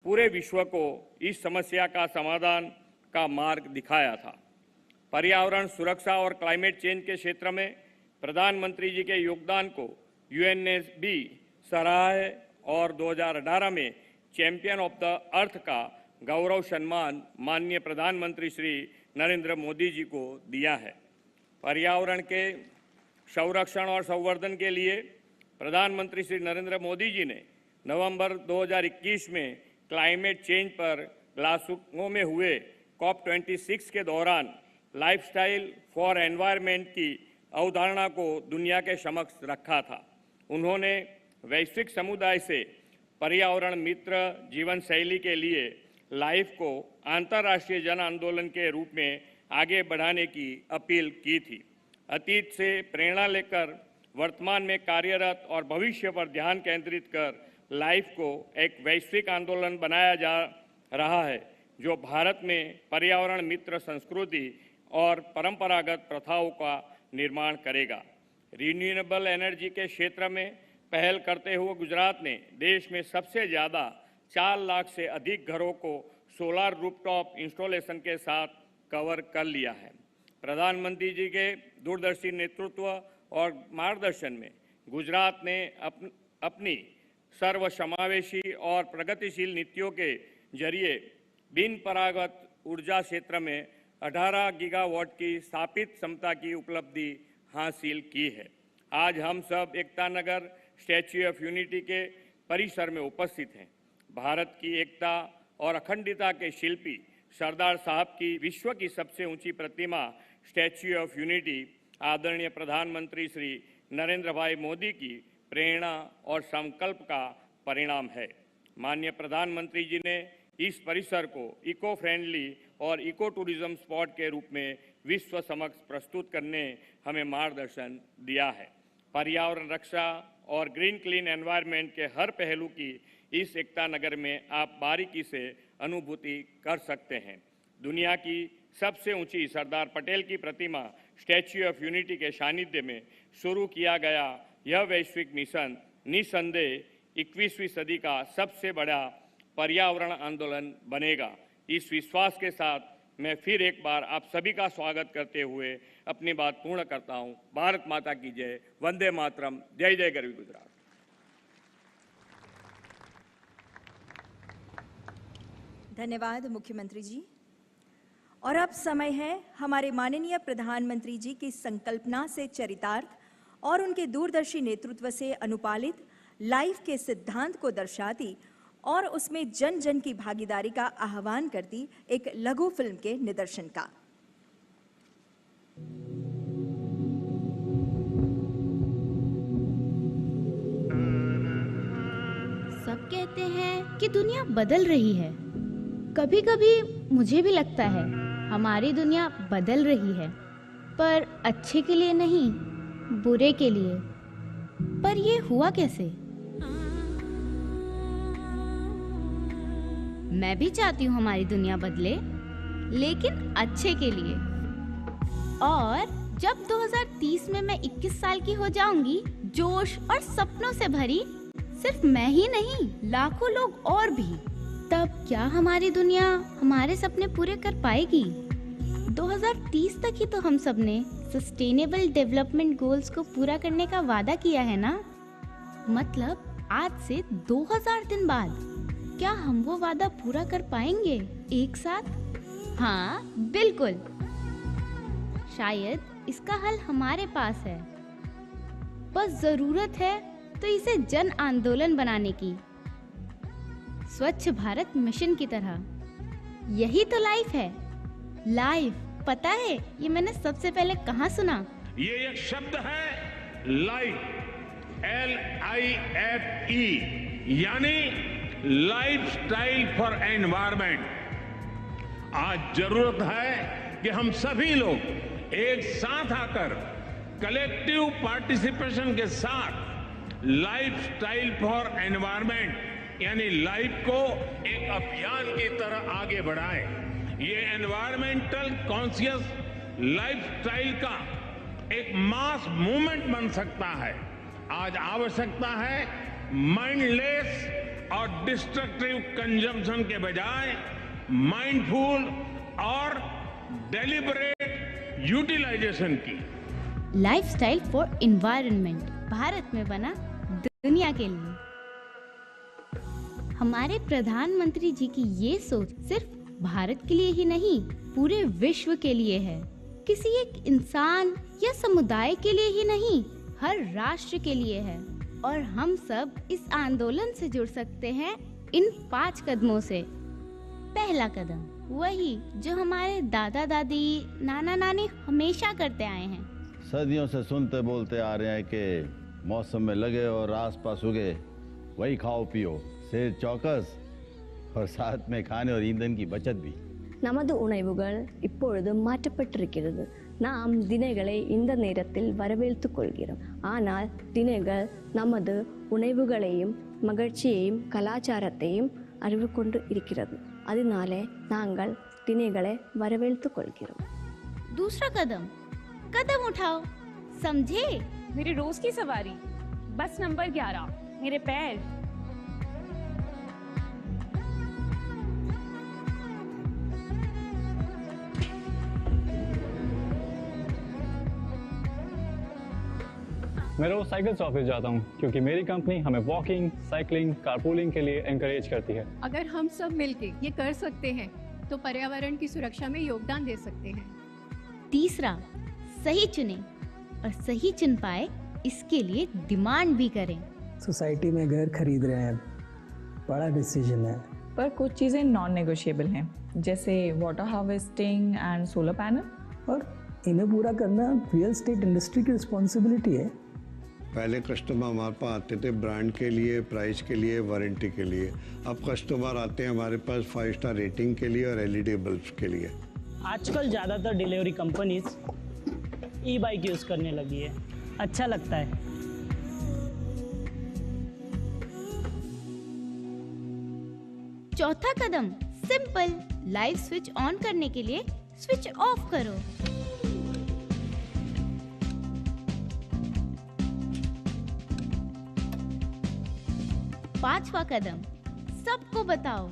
पूरे विश्व को इस समस्या का समाधान का मार्ग दिखाया था। पर्यावरण सुरक्षा और क्लाइमेट चेंज के क्षेत्र में प्रधानमंत्री जी के योगदान को यूएन ने भी सराहा है और 2018 में चैंपियन ऑफ द अर्थ का गौरव सम्मान माननीय प्रधानमंत्री श्री नरेंद्र मोदी जी को दिया है। पर्यावरण के संरक्षण और संवर्धन के लिए प्रधानमंत्री श्री नरेंद्र मोदी जी ने नवंबर 2021 में क्लाइमेट चेंज पर ग्लासगो में हुए COP26 के दौरान लाइफस्टाइल फॉर एनवायरनमेंट की अवधारणा को दुनिया के समक्ष रखा था। उन्होंने वैश्विक समुदाय से पर्यावरण मित्र जीवन शैली के लिए लाइफ को अंतर्राष्ट्रीय जन आंदोलन के रूप में आगे बढ़ाने की अपील की थी। अतीत से प्रेरणा लेकर वर्तमान में कार्यरत और भविष्य पर ध्यान केंद्रित कर लाइफ को एक वैश्विक आंदोलन बनाया जा रहा है, जो भारत में पर्यावरण मित्र संस्कृति और परंपरागत प्रथाओं का निर्माण करेगा। रिन्यूएबल एनर्जी के क्षेत्र में पहल करते हुए गुजरात ने देश में सबसे ज़्यादा 4 लाख से अधिक घरों को सोलर रूफटॉप इंस्टॉलेशन के साथ कवर कर लिया है। प्रधानमंत्री जी के दूरदर्शी नेतृत्व और मार्गदर्शन में गुजरात ने अपनी सर्वसमावेशी और प्रगतिशील नीतियों के जरिए बिन परागत ऊर्जा क्षेत्र में 18 गीगावाट की स्थापित क्षमता की उपलब्धि हासिल की है। आज हम सब Ekta Nagar statue of unity के परिसर में उपस्थित हैं। भारत की एकता और अखंडता के शिल्पी सरदार साहब की विश्व की सबसे ऊंची प्रतिमा स्टैच्यू ऑफ यूनिटी आदरणीय प्रधानमंत्री श्री नरेंद्र भाई मोदी की प्रेरणा और संकल्प का परिणाम है। माननीय प्रधानमंत्री जी ने इस परिसर को इको फ्रेंडली और इको टूरिज्म स्पॉट के रूप में विश्व समक्ष प्रस्तुत करने हमें मार्गदर्शन दिया है। पर्यावरण रक्षा और ग्रीन क्लीन एनवायरनमेंट के हर पहलू की इस एकता नगर में आप बारीकी से अनुभूति कर सकते हैं। दुनिया की सबसे ऊंची सरदार पटेल की प्रतिमा स्टैच्यू ऑफ यूनिटी के सानिध्य में शुरू किया गया यह वैश्विक मिशन निस्संदेह 21वीं सदी का सबसे बड़ा पर्यावरण आंदोलन बनेगा। इस विश्वास के साथ मैं फिर एक बार आप सभी का स्वागत करते हुए अपनी बात पूर्ण करता हूं। भारत माता की जय। वंदे मातरम। जय जय गरवी गुजरात। धन्यवाद मुख्यमंत्री जी। और अब समय है हमारे माननीय प्रधानमंत्री जी की संकल्पना से चरितार्थ और उनके दूरदर्शी नेतृत्व से अनुपालित लाइफ के सिद्धांत को दर्शाती और उसमें जन जन की भागीदारी का आह्वान करती एक लघु फिल्म के निदर्शन का। सब कहते हैं कि दुनिया बदल रही है। कभी कभी मुझे भी लगता है हमारी दुनिया बदल रही है, पर अच्छे के लिए नहीं, बुरे के लिए। पर ये हुआ कैसे? मैं भी चाहती हूँ हमारी दुनिया बदले, लेकिन अच्छे के लिए। और जब 2030 में मैं 21 साल की हो जाऊंगी, जोश और सपनों से भरी, सिर्फ मैं ही नहीं, लाखों लोग और भी, तब क्या हमारी दुनिया हमारे सपने पूरे कर पाएगी? 2030 तक ही तो हम सब ने सस्टेनेबल डेवलपमेंट गोल्स को पूरा करने का वादा किया है ना। मतलब आज से 2000 दिन बाद क्या हम वो वादा पूरा कर पाएंगे एक साथ? हाँ, बिल्कुल। शायद इसका हल हमारे पास है, बस जरूरत है तो इसे जन आंदोलन बनाने की, स्वच्छ भारत मिशन की तरह। यही तो लाइफ है। लाइफ, पता है ये मैंने सबसे पहले कहाँ सुना? ये एक शब्द है लाइफ, LIFE, यानी लाइफस्टाइल फॉर एनवायरनमेंट। आज जरूरत है कि हम सभी लोग एक साथ आकर कलेक्टिव पार्टिसिपेशन के साथ लाइफस्टाइल फॉर एनवायरनमेंट यानी लाइफ को एक अभियान की तरह आगे बढ़ाएं। ये एनवायरमेंटल कॉन्शियस लाइफस्टाइल का एक मास मूवमेंट बन सकता है। आज आवश्यकता है माइंडलेस और डिस्ट्रक्टिव कंजम्पशन के बजाय माइंडफुल और डेलिबरेट यूटिलाइजेशन की। लाइफस्टाइल फॉर एनवायरनमेंट भारत में बना दुनिया के लिए। हमारे प्रधानमंत्री जी की ये सोच सिर्फ भारत के लिए ही नहीं, पूरे विश्व के लिए है। किसी एक इंसान या समुदाय के लिए ही नहीं, हर राष्ट्र के लिए है। और हम सब इस आंदोलन से जुड़ सकते हैं इन 5 कदमों से। पहला कदम वही जो हमारे दादा दादी, नाना नानी हमेशा करते आए हैं। सदियों से सुनते बोलते आ रहे हैं कि मौसम में लगे और आसपास उगे वही खाओ पियो, सेहत चौकस और साथ में खाने और ईंधन की बचत भी। நமது உணவுகள் இப்பொழுது மாற்றப்பட்டிருக்கிறது. நாம் தினைகளை இந்த நேரத்தில் வரவேற்றுக் கொள்கிறோம். ஆனால் தினைகள் நமது உணவுகளையும் மகிழ்ச்சியையும் கலாச்சாரத்தையும் அறிவு கொண்டு இருக்கிறது. அதனாலே நாங்கள் தினைகளை வரவேற்றுக் கொள்கிறோம். दूसरा कदम उठाओ, समझे? मेरी रोज की सवारी, बस नंबर 11, मेरे पैर। मैं रोज साइकिल से ऑफिस जाता हूँ क्योंकि मेरी कंपनी हमें वॉकिंग, साइकिलिंग, कारपूलिंग के लिए एनकरेज करती है। अगर हम सब मिलके ये कर सकते हैं तो पर्यावरण की सुरक्षा में योगदान दे सकते हैं। तीसरा, सही चुने और सही चुन पाए इसके लिए डिमांड भी करें। सोसाइटी में घर खरीद रहे हैं, बड़ा डिसीजन है, पर कुछ चीजें नॉन नेगोशिएबल हैं, जैसे water harvesting and solar panel. और इन्हें पूरा करना रियल एस्टेट इंडस्ट्री की रिस्पॉन्सिबिलिटी है। पहले कस्टमर हमारे पास आते थे ब्रांड के लिए, प्राइस के लिए, वारंटी के लिए। अब कस्टमर आते हैं हमारे पास 5 स्टार रेटिंग के लिए और एलईडी बल्ब के लिए। आजकल ज़्यादातर डिलीवरी कंपनीज ई बाइक यूज़ करने लगी है, अच्छा लगता है। चौथा कदम सिंपल, लाइट स्विच ऑन करने के लिए स्विच ऑफ करो। पांचवा कदम, सबको बताओ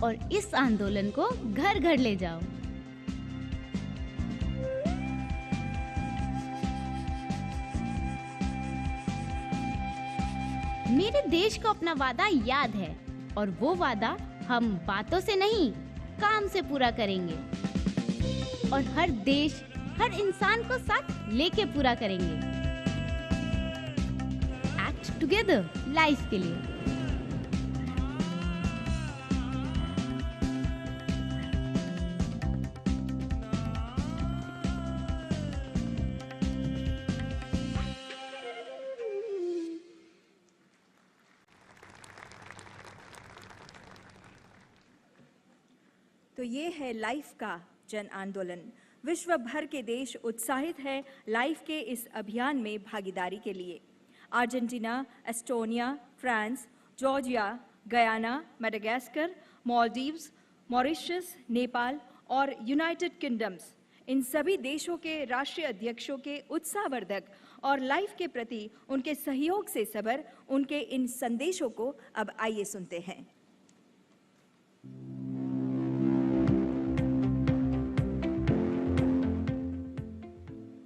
और इस आंदोलन को घर घर ले जाओ। मेरे देश को अपना वादा याद है और वो वादा हम बातों से नहीं, काम से पूरा करेंगे और हर देश, हर इंसान को साथ लेके पूरा करेंगे। एक्ट टुगेदर लाइफ के लिए। तो ये है लाइफ का जन आंदोलन। विश्व भर के देश उत्साहित है लाइफ के इस अभियान में भागीदारी के लिए। Argentina, Estonia, France, Georgia, Guyana, Madagascar, Maldives, Mauritius, Nepal और यूनाइटेड किंगडम्स, इन सभी देशों के राष्ट्रीय अध्यक्षों के उत्साहवर्धक और लाइफ के प्रति उनके सहयोग से सबर उनके इन संदेशों को अब आइए सुनते हैं।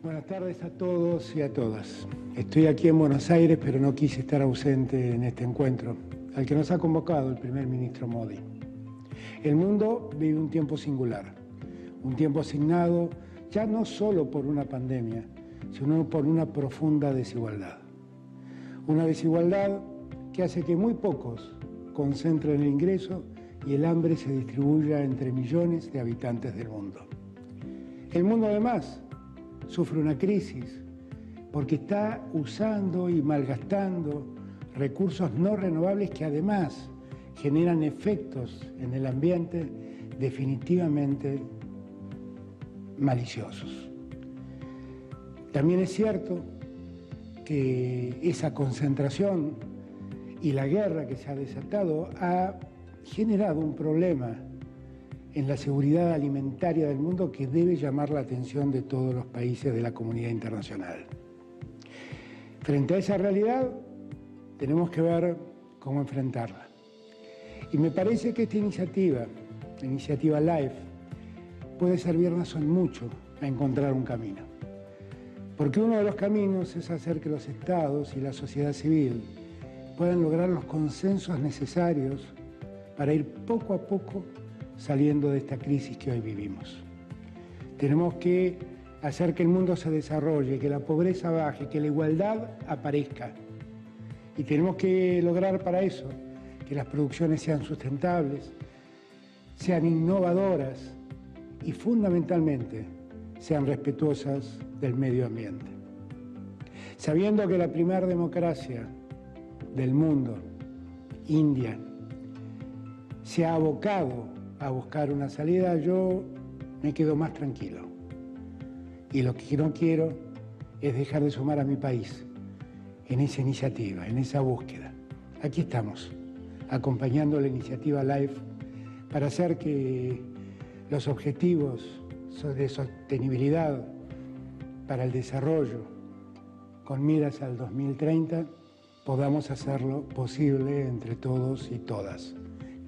Buenas tardes a todos y a todas. Estoy aquí en Buenos Aires, pero no quise estar ausente en este encuentro, al que nos ha convocado el primer ministro Modi. El mundo vive un tiempo singular, un tiempo asignado ya no solo por una pandemia, sino por una profunda desigualdad. Una desigualdad que hace que muy pocos concentren el ingreso y el hambre se distribuya entre millones de habitantes del mundo. El mundo además sufre una crisis porque está usando y malgastando recursos no renovables que además generan efectos en el ambiente definitivamente maliciosos. También es cierto que esa concentración y la guerra que se ha desatado ha generado un problema en la seguridad alimentaria del mundo que debe llamar la atención de todos los países de la comunidad internacional. Frente a esa realidad, tenemos que ver cómo enfrentarla. Y me parece que esta iniciativa, la iniciativa Life, puede servirnos en mucho a encontrar un camino. Porque uno de los caminos es hacer que los estados y la sociedad civil puedan lograr los consensos necesarios para ir poco a poco saliendo de esta crisis que hoy vivimos. Tenemos que hacer que el mundo se desarrolle, que la pobreza baje, que la igualdad aparezca. Y tenemos que lograr para eso que las producciones sean sustentables, sean innovadoras y fundamentalmente sean respetuosas del medio ambiente. Sabiendo que la primera democracia del mundo, India, se ha abocado a buscar una salida, yo me quedo más tranquilo. Y lo que no quiero es dejar de sumar a mi país en esa iniciativa, en esa búsqueda. Aquí estamos, acompañando la iniciativa LIFE para hacer que los objetivos de sostenibilidad para el desarrollo con miras al 2030 podamos hacerlo posible entre todos y todas,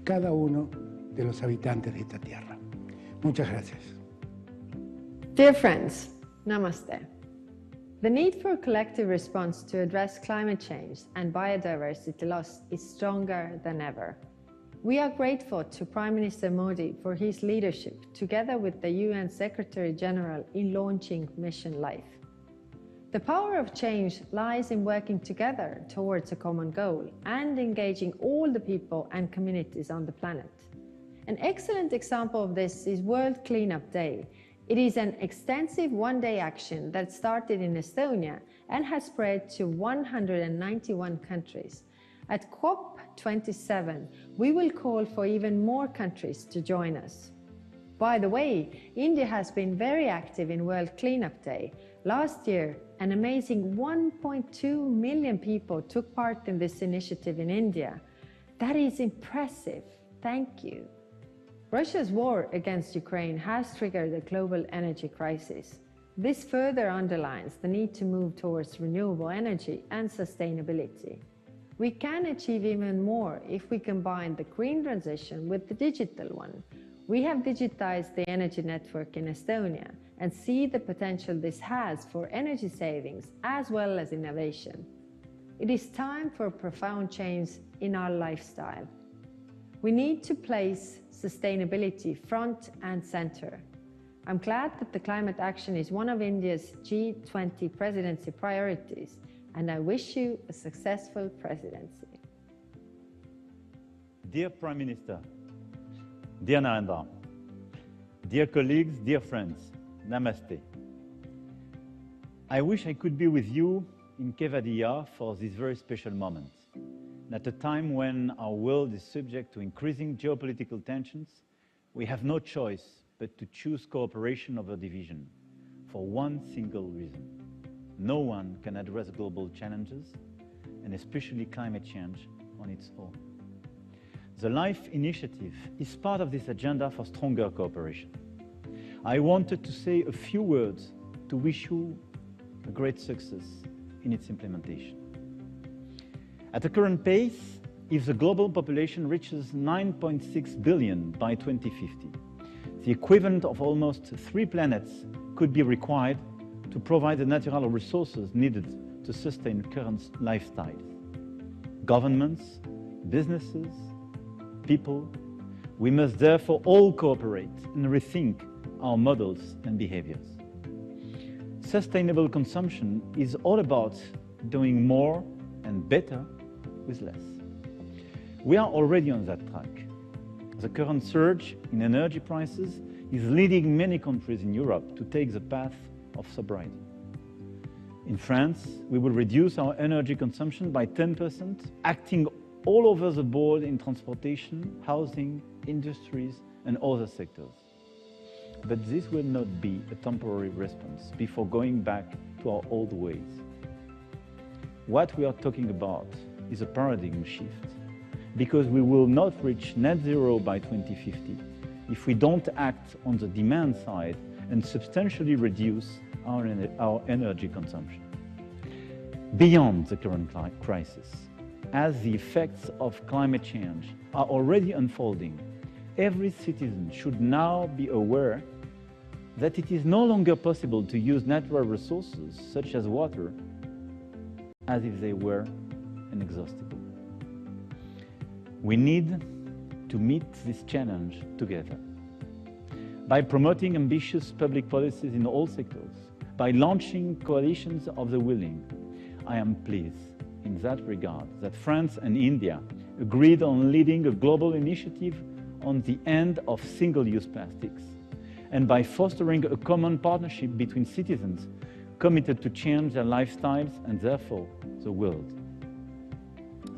cada uno de los habitantes de esta tierra. Muchas gracias. Dear friends, Namaste. The need for a collective response to address climate change and biodiversity loss is stronger than ever. We are grateful to Prime Minister Modi for his leadership, together with the UN Secretary General, in launching Mission Life. The power of change lies in working together towards a common goal and engaging all the people and communities on the planet. An excellent example of this is World Cleanup Day. It is an extensive one-day action that started in Estonia and has spread to 191 countries. At COP27, we will call for even more countries to join us. By the way, India has been very active in World Cleanup Day. Last year, an amazing 1.2 million people took part in this initiative in India. That is impressive. Thank you. Russia's war against Ukraine has triggered a global energy crisis. This further underlines the need to move towards renewable energy and sustainability. We can achieve even more if we combine the green transition with the digital one. We have digitized the energy network in Estonia and see the potential this has for energy savings as well as innovation. It is time for a profound change in our lifestyle. We need to place sustainability front and center. I'm glad that the climate action is one of India's G20 presidency priorities, and I wish you a successful presidency. Dear Prime Minister, dear Narendra, dear colleagues, dear friends, Namaste. I wish I could be with you in Kevadia for this very special moment. At a time when our world is subject to increasing geopolitical tensions, we have no choice but to choose cooperation over division for one single reason. No one can address global challenges, and especially climate change, on its own. The LIFE initiative is part of this agenda for stronger cooperation. I wanted to say a few words to wish you a great success in its implementation. At the current pace, if the global population reaches 9.6 billion by 2050, the equivalent of almost 3 planets could be required to provide the natural resources needed to sustain current lifestyles. Governments, businesses, people, we must therefore all cooperate and rethink our models and behaviors. Sustainable consumption is all about doing more and better with less. We are already on that track. The current surge in energy prices is leading many countries in Europe to take the path of sobriety. In France, we will reduce our energy consumption by 10%, acting all over the board in transportation, housing, industries, and other sectors. But this will not be a temporary response before going back to our old ways. What we are talking about is a paradigm shift, because we will not reach net zero by 2050 if we don't act on the demand side and substantially reduce our energy consumption. Beyond the current crisis, as the effects of climate change are already unfolding, every citizen should now be aware that it is no longer possible to use natural resources such as water as if they were inexhaustible. We need to meet this challenge together. By promoting ambitious public policies in all sectors, by launching coalitions of the willing, I am pleased in that regard that France and India agreed on leading a global initiative on the end of single-use plastics, and by fostering a common partnership between citizens committed to change their lifestyles and therefore the world.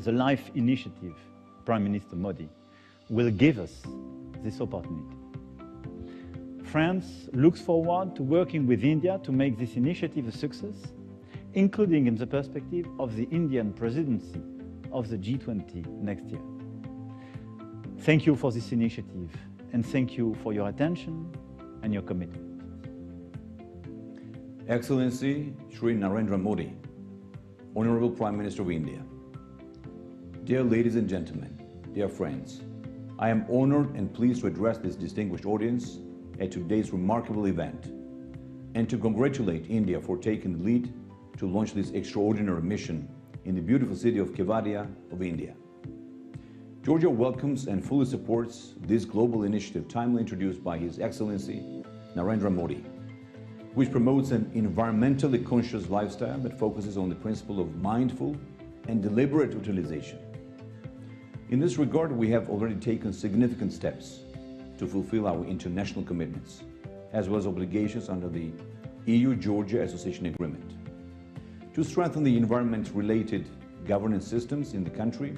The LIFE initiative, Prime Minister Modi, will give us this opportunity. France looks forward to working with India to make this initiative a success, including in the perspective of the Indian presidency of the G20 next year. Thank you for this initiative, and thank you for your attention and your commitment. Excellency Shri Narendra Modi, Honorable Prime Minister of India, dear ladies and gentlemen, dear friends, I am honored and pleased to address this distinguished audience at today's remarkable event and to congratulate India for taking the lead to launch this extraordinary mission in the beautiful city of Kevadia of India. Georgia welcomes and fully supports this global initiative timely introduced by His Excellency Narendra Modi, which promotes an environmentally conscious lifestyle that focuses on the principle of mindful and deliberate utilization. In this regard, we have already taken significant steps to fulfill our international commitments, as well as obligations under the EU-Georgia Association Agreement. To strengthen the environment-related governance systems in the country,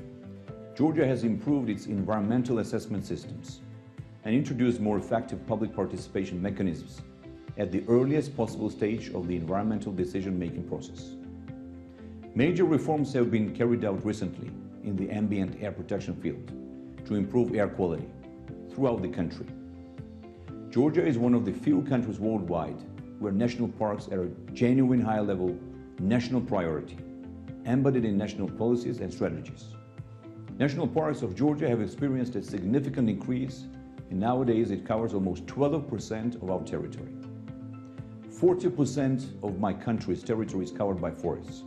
Georgia has improved its environmental assessment systems and introduced more effective public participation mechanisms at the earliest possible stage of the environmental decision-making process. Major reforms have been carried out recently in the ambient air protection field to improve air quality throughout the country. Georgia is one of the few countries worldwide where national parks are a genuine high-level national priority, embedded in national policies and strategies. National parks of Georgia have experienced a significant increase, and nowadays it covers almost 12% of our territory. 40% of my country's territory is covered by forests.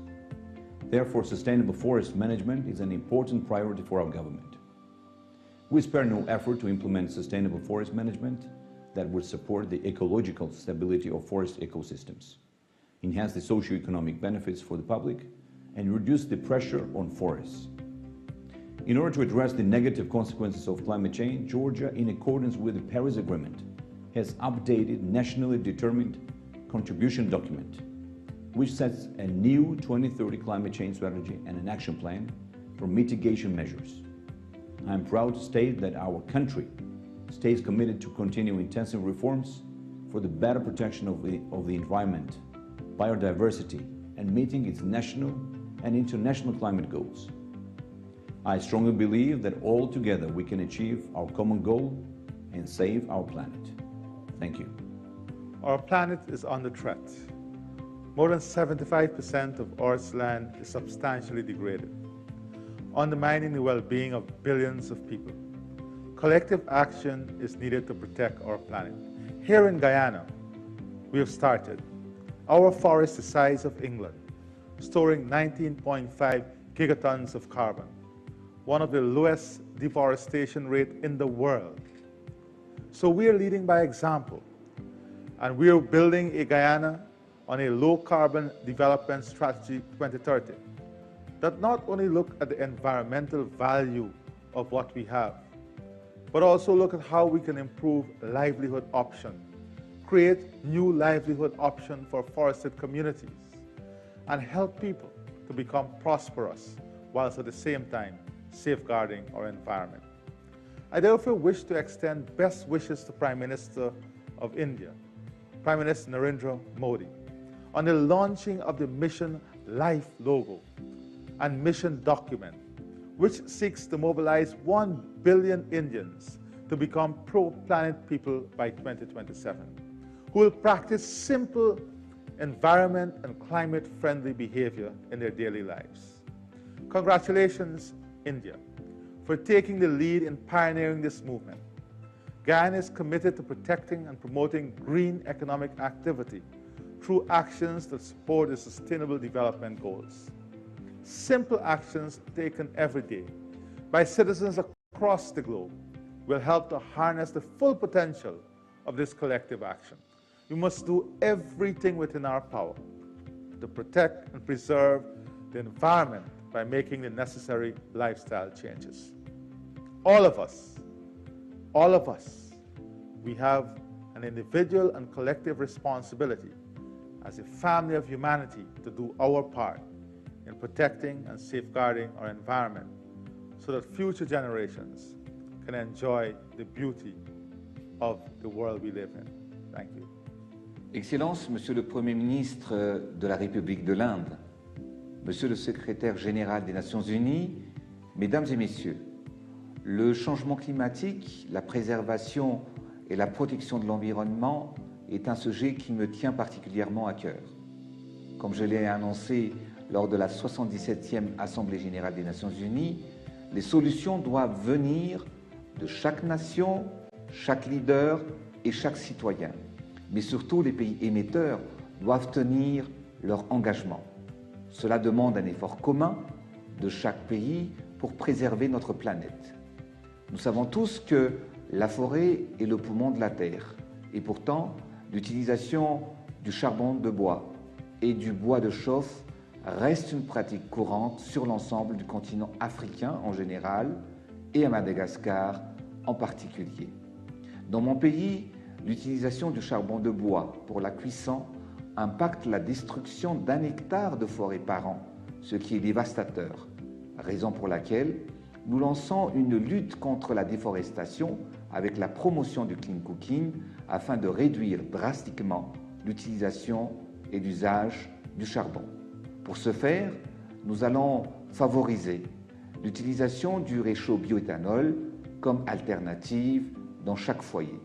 Therefore, sustainable forest management is an important priority for our government. We spare no effort to implement sustainable forest management that would support the ecological stability of forest ecosystems, enhance the socio-economic benefits for the public, and reduce the pressure on forests. In order to address the negative consequences of climate change, Georgia, in accordance with the Paris Agreement, has updated nationally determined contribution document, which sets a new 2030 climate change strategy and an action plan for mitigation measures. I am proud to state that our country stays committed to continue intensive reforms for the better protection of the environment, biodiversity, and meeting its national and international climate goals. I strongly believe that all together we can achieve our common goal and save our planet. Thank you. Our planet is under threat. More than 75% of Earth's land is substantially degraded, undermining the well-being of billions of people. Collective action is needed to protect our planet. Here in Guyana, we have started. Our forest is the size of England, storing 19.5 gigatons of carbon, one of the lowest deforestation rates in the world. So we are leading by example, and we are building a Guyana on a low-carbon development strategy 2030 that not only look at the environmental value of what we have, but also look at how we can improve livelihood options, create new livelihood options for forested communities, and help people to become prosperous whilst at the same time safeguarding our environment. I therefore wish to extend best wishes to Prime Minister of India, Prime Minister Narendra Modi, on the launching of the Mission Life logo and mission document, which seeks to mobilize 1 billion Indians to become pro-planet people by 2027, who will practice simple environment and climate-friendly behavior in their daily lives. Congratulations, India, for taking the lead in pioneering this movement. Guyana is committed to protecting and promoting green economic activity through actions that support the Sustainable Development Goals. Simple actions taken every day by citizens across the globe will help to harness the full potential of this collective action. We must do everything within our power to protect and preserve the environment by making the necessary lifestyle changes. All of us, we have an individual and collective responsibility as a family of humanity to do our part in protecting and safeguarding our environment so that future generations can enjoy the beauty of the world we live in. Thank you. Excellences, Monsieur le Premier ministre de la République de l'Inde, Monsieur le Secrétaire général des Nations Unies, Mesdames et Messieurs, le changement climatique, la préservation et la protection de l'environnement est un sujet qui me tient particulièrement à cœur. Comme je l'ai annoncé lors de la 77e Assemblée générale des Nations Unies, les solutions doivent venir de chaque nation, chaque leader et chaque citoyen. Mais surtout, les pays émetteurs doivent tenir leur engagement. Cela demande un effort commun de chaque pays pour préserver notre planète. Nous savons tous que la forêt est le poumon de la Terre. Et pourtant, l'utilisation du charbon de bois et du bois de chauffe reste une pratique courante sur l'ensemble du continent africain en général et à Madagascar en particulier. Dans mon pays, l'utilisation du charbon de bois pour la cuisson impacte la destruction d'1 hectare de forêt par an, ce qui est dévastateur, raison pour laquelle nous lançons une lutte contre la déforestation avec la promotion du clean cooking afin de réduire drastiquement l'utilisation et l'usage du charbon. Pour ce faire, nous allons favoriser l'utilisation du réchaud bioéthanol comme alternative dans chaque foyer.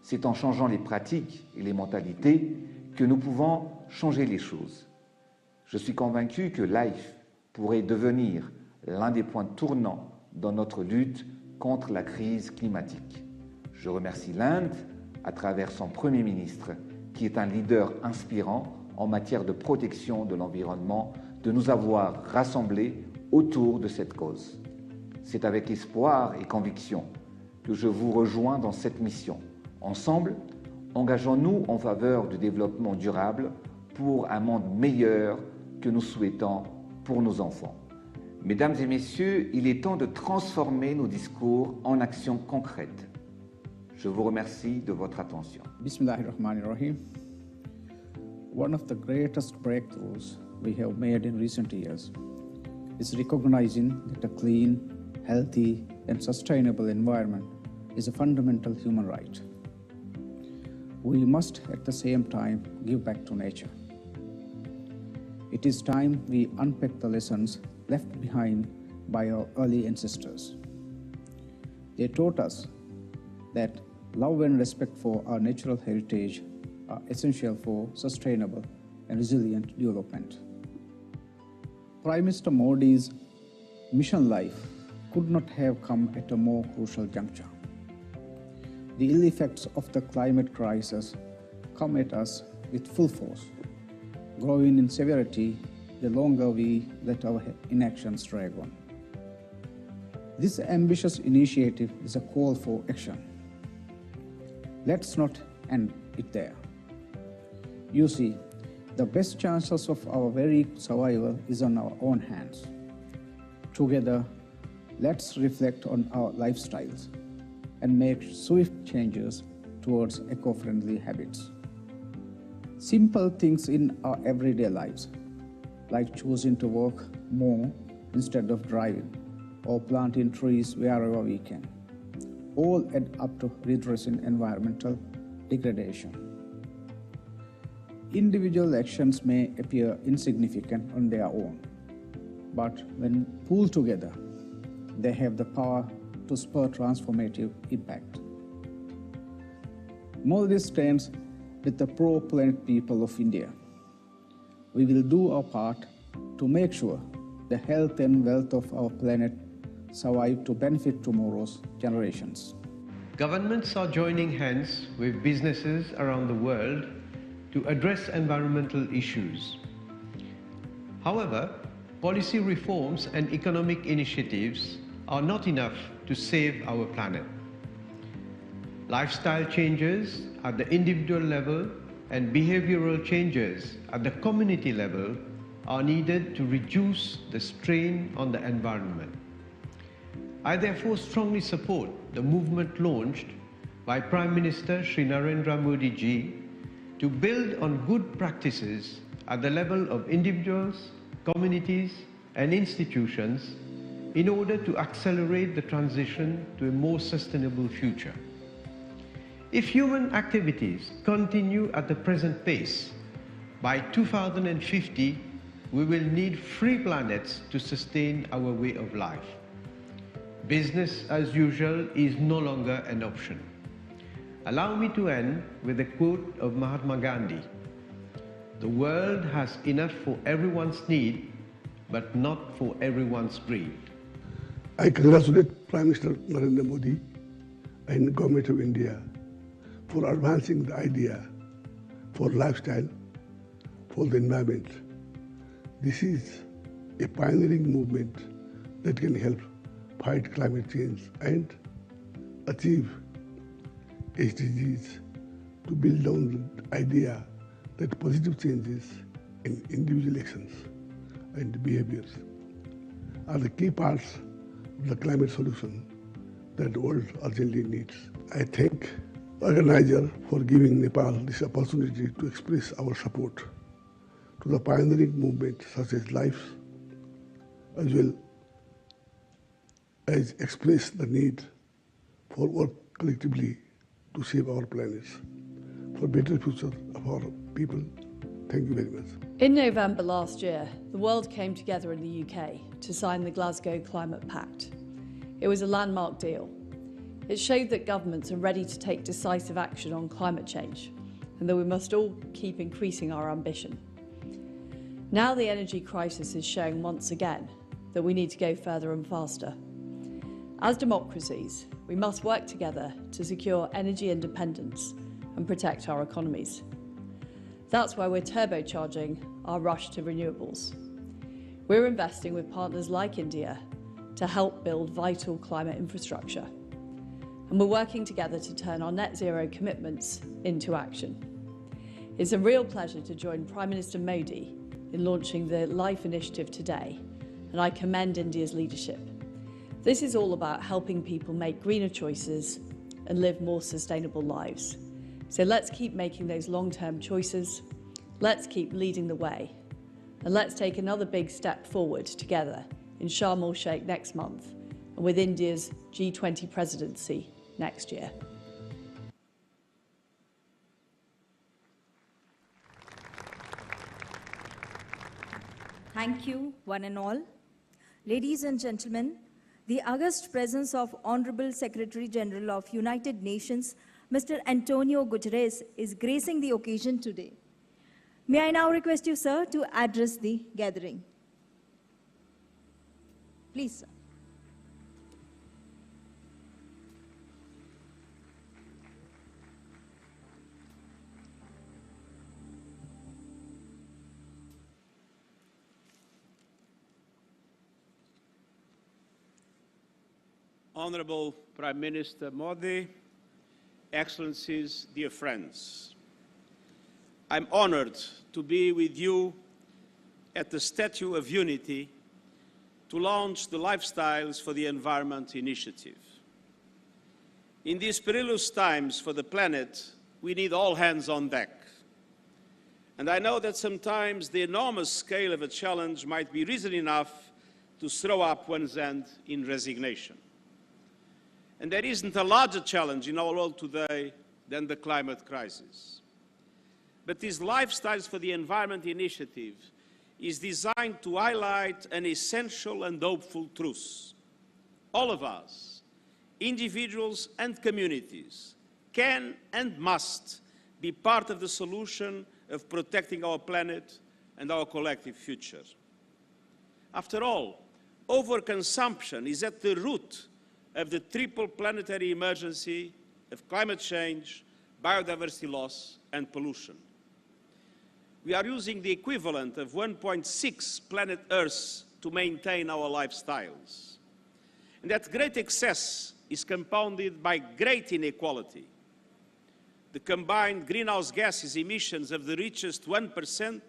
C'est en changeant les pratiques et les mentalités que nous pouvons changer les choses. Je suis convaincu que LIFE pourrait devenir l'un des points tournants dans notre lutte contre la crise climatique. Je remercie l'Inde, à travers son Premier ministre, qui est un leader inspirant en matière de protection de l'environnement, de nous avoir rassemblés autour de cette cause. C'est avec espoir et conviction que je vous rejoins dans cette mission. Ensemble, engageons-nous en faveur du développement durable pour un monde meilleur que nous souhaitons pour nos enfants. Mesdames et messieurs, il est temps de transformer nos discours en actions concrètes. Je vous remercie de votre attention. Bismillahirrahmanirrahim. One of the greatest breakthroughs we have made in recent years is recognizing that a clean, healthy, and sustainable environment is a fundamental human right. We must at the same time give back to nature. It is time we unpack the lessons left behind by our early ancestors. They taught us that love and respect for our natural heritage are essential for sustainable and resilient development. Prime Minister Modi's Mission Life could not have come at a more crucial juncture. The ill effects of the climate crisis come at us with full force, growing in severity the longer we let our inactions drag on. This ambitious initiative is a call for action. Let's not end it there. You see, the best chances of our very survival is on our own hands. Together, let's reflect on our lifestyles and make swift changes towards eco-friendly habits. Simple things in our everyday lives, like choosing to walk more instead of driving, or planting trees wherever we can, all add up to redressing environmental degradation. Individual actions may appear insignificant on their own, but when pulled together, they have the power to spur transformative impact. Maldives stands with the pro-planet people of India. We will do our part to make sure the health and wealth of our planet survive to benefit tomorrow's generations. Governments are joining hands with businesses around the world to address environmental issues. However, policy reforms and economic initiatives are not enough to save our planet. Lifestyle changes at the individual level and behavioral changes at the community level are needed to reduce the strain on the environment. I therefore strongly support the movement launched by Prime Minister Shri Narendra Modi ji to build on good practices at the level of individuals, communities and institutions in order to accelerate the transition to a more sustainable future. If human activities continue at the present pace, by 2050 we will need 3 planets to sustain our way of life. Business as usual is no longer an option. Allow me to end with a quote of Mahatma Gandhi. The world has enough for everyone's need, but not for everyone's greed. I congratulate Prime Minister Narendra Modi and Government of India for advancing the idea for lifestyle, for the environment. This is a pioneering movement that can help fight climate change and achieve SDGs to build on the idea that positive changes in individual actions and behaviors are the key parts of the climate solution that the world urgently needs. I thank the organizer for giving Nepal this opportunity to express our support to the pioneering movement such as LIFE, as well as express the need for work collectively to save our planets for better future of our people. Thank you very much. In November last year, the world came together in the UK to sign the Glasgow Climate Pact. It was a landmark deal. It showed that governments are ready to take decisive action on climate change and that we must all keep increasing our ambition. Now the energy crisis is showing once again that we need to go further and faster. As democracies, we must work together to secure energy independence and protect our economies. That's why we're turbocharging our rush to renewables. We're investing with partners like India to help build vital climate infrastructure. And we're working together to turn our net zero commitments into action. It's a real pleasure to join Prime Minister Modi in launching the LIFE initiative today, and I commend India's leadership. This is all about helping people make greener choices and live more sustainable lives. So let's keep making those long-term choices, let's keep leading the way, and let's take another big step forward together in Sharm el-Sheikh next month and with India's G20 presidency next year. Thank you, one and all. Ladies and gentlemen, the august presence of Honorable Secretary General of United Nations, Mr. Antonio Guterres, is gracing the occasion today. May I now request you, sir, to address the gathering. Please, sir. Honorable Prime Minister Modi, Excellencies, dear friends, I'm honored to be with you at the Statue of Unity to launch the Lifestyles for the Environment initiative. In these perilous times for the planet, we need all hands on deck. And I know that sometimes the enormous scale of a challenge might be reason enough to throw up one's hand in resignation. And there isn't a larger challenge in our world today than the climate crisis. But this Lifestyles for the Environment initiative is designed to highlight an essential and hopeful truth. All of us, individuals and communities, can and must be part of the solution of protecting our planet and our collective future. After all, overconsumption is at the root of the triple planetary emergency of climate change, biodiversity loss, and pollution. We are using the equivalent of 1.6 planet Earth to maintain our lifestyles. And that great excess is compounded by great inequality. The combined greenhouse gases emissions of the richest 1%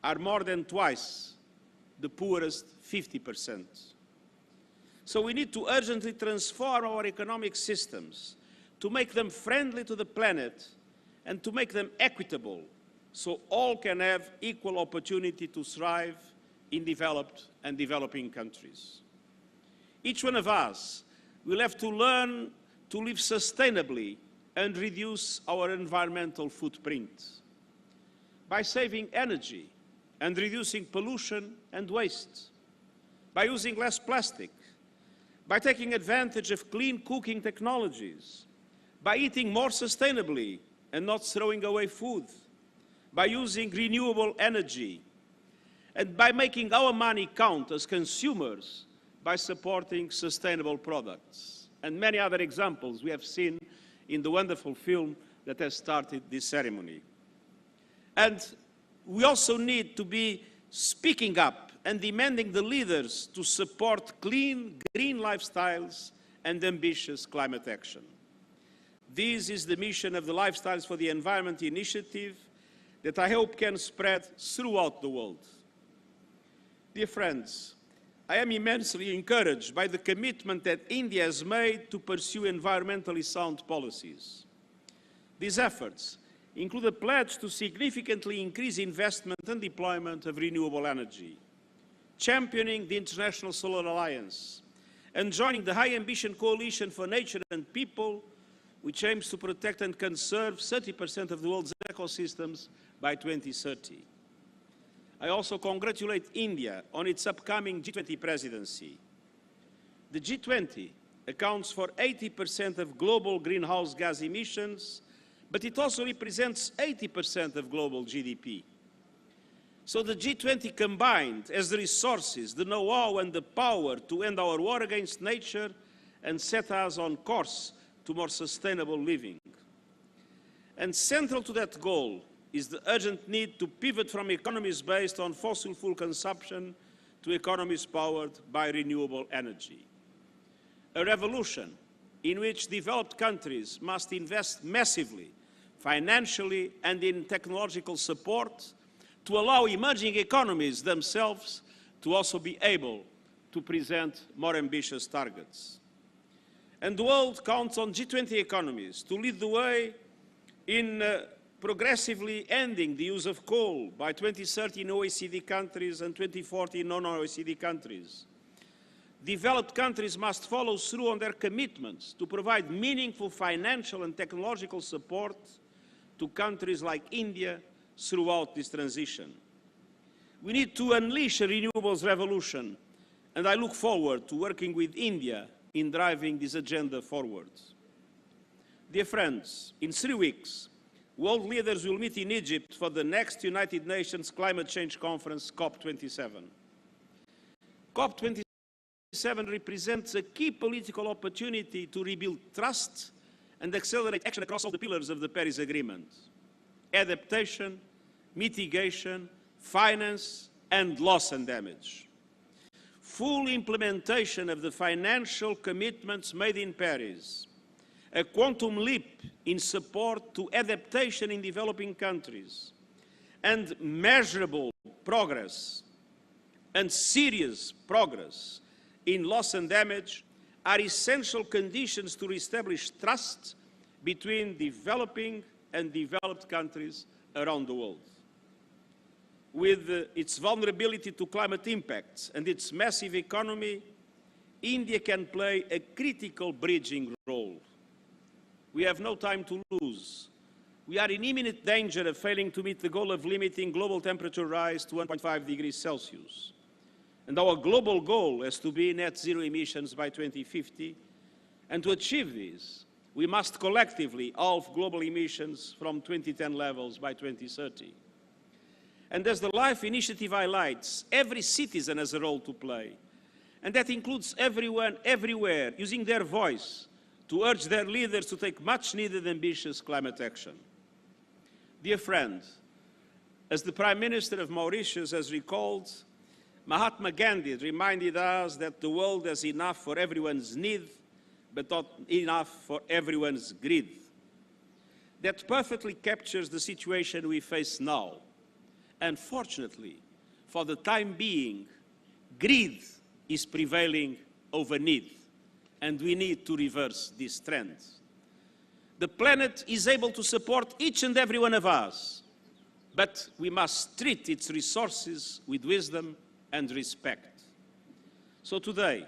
are more than twice the poorest 50%. So we need to urgently transform our economic systems to make them friendly to the planet and to make them equitable so all can have equal opportunity to thrive in developed and developing countries. Each one of us will have to learn to live sustainably and reduce our environmental footprint by saving energy and reducing pollution and waste, by using less plastic, by taking advantage of clean cooking technologies, by eating more sustainably and not throwing away food, by using renewable energy, and by making our money count as consumers by supporting sustainable products. And many other examples we have seen in the wonderful film that has started this ceremony. And we also need to be speaking up and demanding the leaders to support clean, green lifestyles and ambitious climate action. This is the mission of the Lifestyles for the Environment initiative that I hope can spread throughout the world. Dear friends, I am immensely encouraged by the commitment that India has made to pursue environmentally sound policies. These efforts include a pledge to significantly increase investment and deployment of renewable energy, championing the International Solar Alliance, and joining the High Ambition Coalition for Nature and People, which aims to protect and conserve 30% of the world's ecosystems by 2030. I also congratulate India on its upcoming G20 presidency. The G20 accounts for 80% of global greenhouse gas emissions, but it also represents 80% of global GDP. So the G20 combined has the resources, the know-how and the power to end our war against nature and set us on course to more sustainable living. And central to that goal is the urgent need to pivot from economies based on fossil fuel consumption to economies powered by renewable energy. A revolution in which developed countries must invest massively, financially and in technological support to allow emerging economies themselves to also be able to present more ambitious targets. And the world counts on G20 economies to lead the way in progressively ending the use of coal by 2030 in OECD countries and 2040 in non-OECD countries. Developed countries must follow through on their commitments to provide meaningful financial and technological support to countries like India throughout this transition. We need to unleash a renewables revolution, and I look forward to working with India in driving this agenda forward. Dear friends, in 3 weeks, world leaders will meet in Egypt for the next United Nations Climate Change Conference, COP27. COP27 represents a key political opportunity to rebuild trust and accelerate action across all the pillars of the Paris Agreement: adaptation, mitigation, finance, and loss and damage. Full implementation of the financial commitments made in Paris, a quantum leap in support to adaptation in developing countries, and measurable progress and serious progress in loss and damage are essential conditions to reestablish trust between developing and developed countries around the world. With its vulnerability to climate impacts and its massive economy, India can play a critical bridging role. We have no time to lose. We are in imminent danger of failing to meet the goal of limiting global temperature rise to 1.5 degrees Celsius. And our global goal has to be net zero emissions by 2050. And to achieve this, we must collectively halve global emissions from 2010 levels by 2030. And as the LIFE initiative highlights, every citizen has a role to play. And that includes everyone, everywhere, using their voice to urge their leaders to take much-needed ambitious climate action. Dear friends, as the Prime Minister of Mauritius has recalled, Mahatma Gandhi reminded us that the world has enough for everyone's need, but not enough for everyone's greed. That perfectly captures the situation we face now. Unfortunately, for the time being, greed is prevailing over need, and we need to reverse this trend. The planet is able to support each and every one of us, but we must treat its resources with wisdom and respect. So today,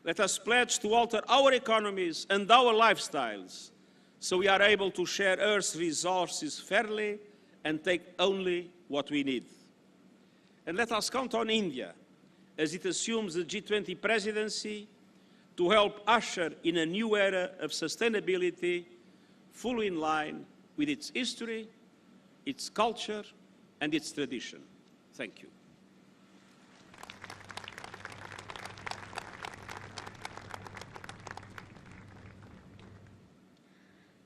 let us pledge to alter our economies and our lifestyles so we are able to share Earth's resources fairly and take only what we need. And let us count on India, as it assumes the G20 presidency, to help usher in a new era of sustainability fully in line with its history, its culture, and its tradition. Thank you.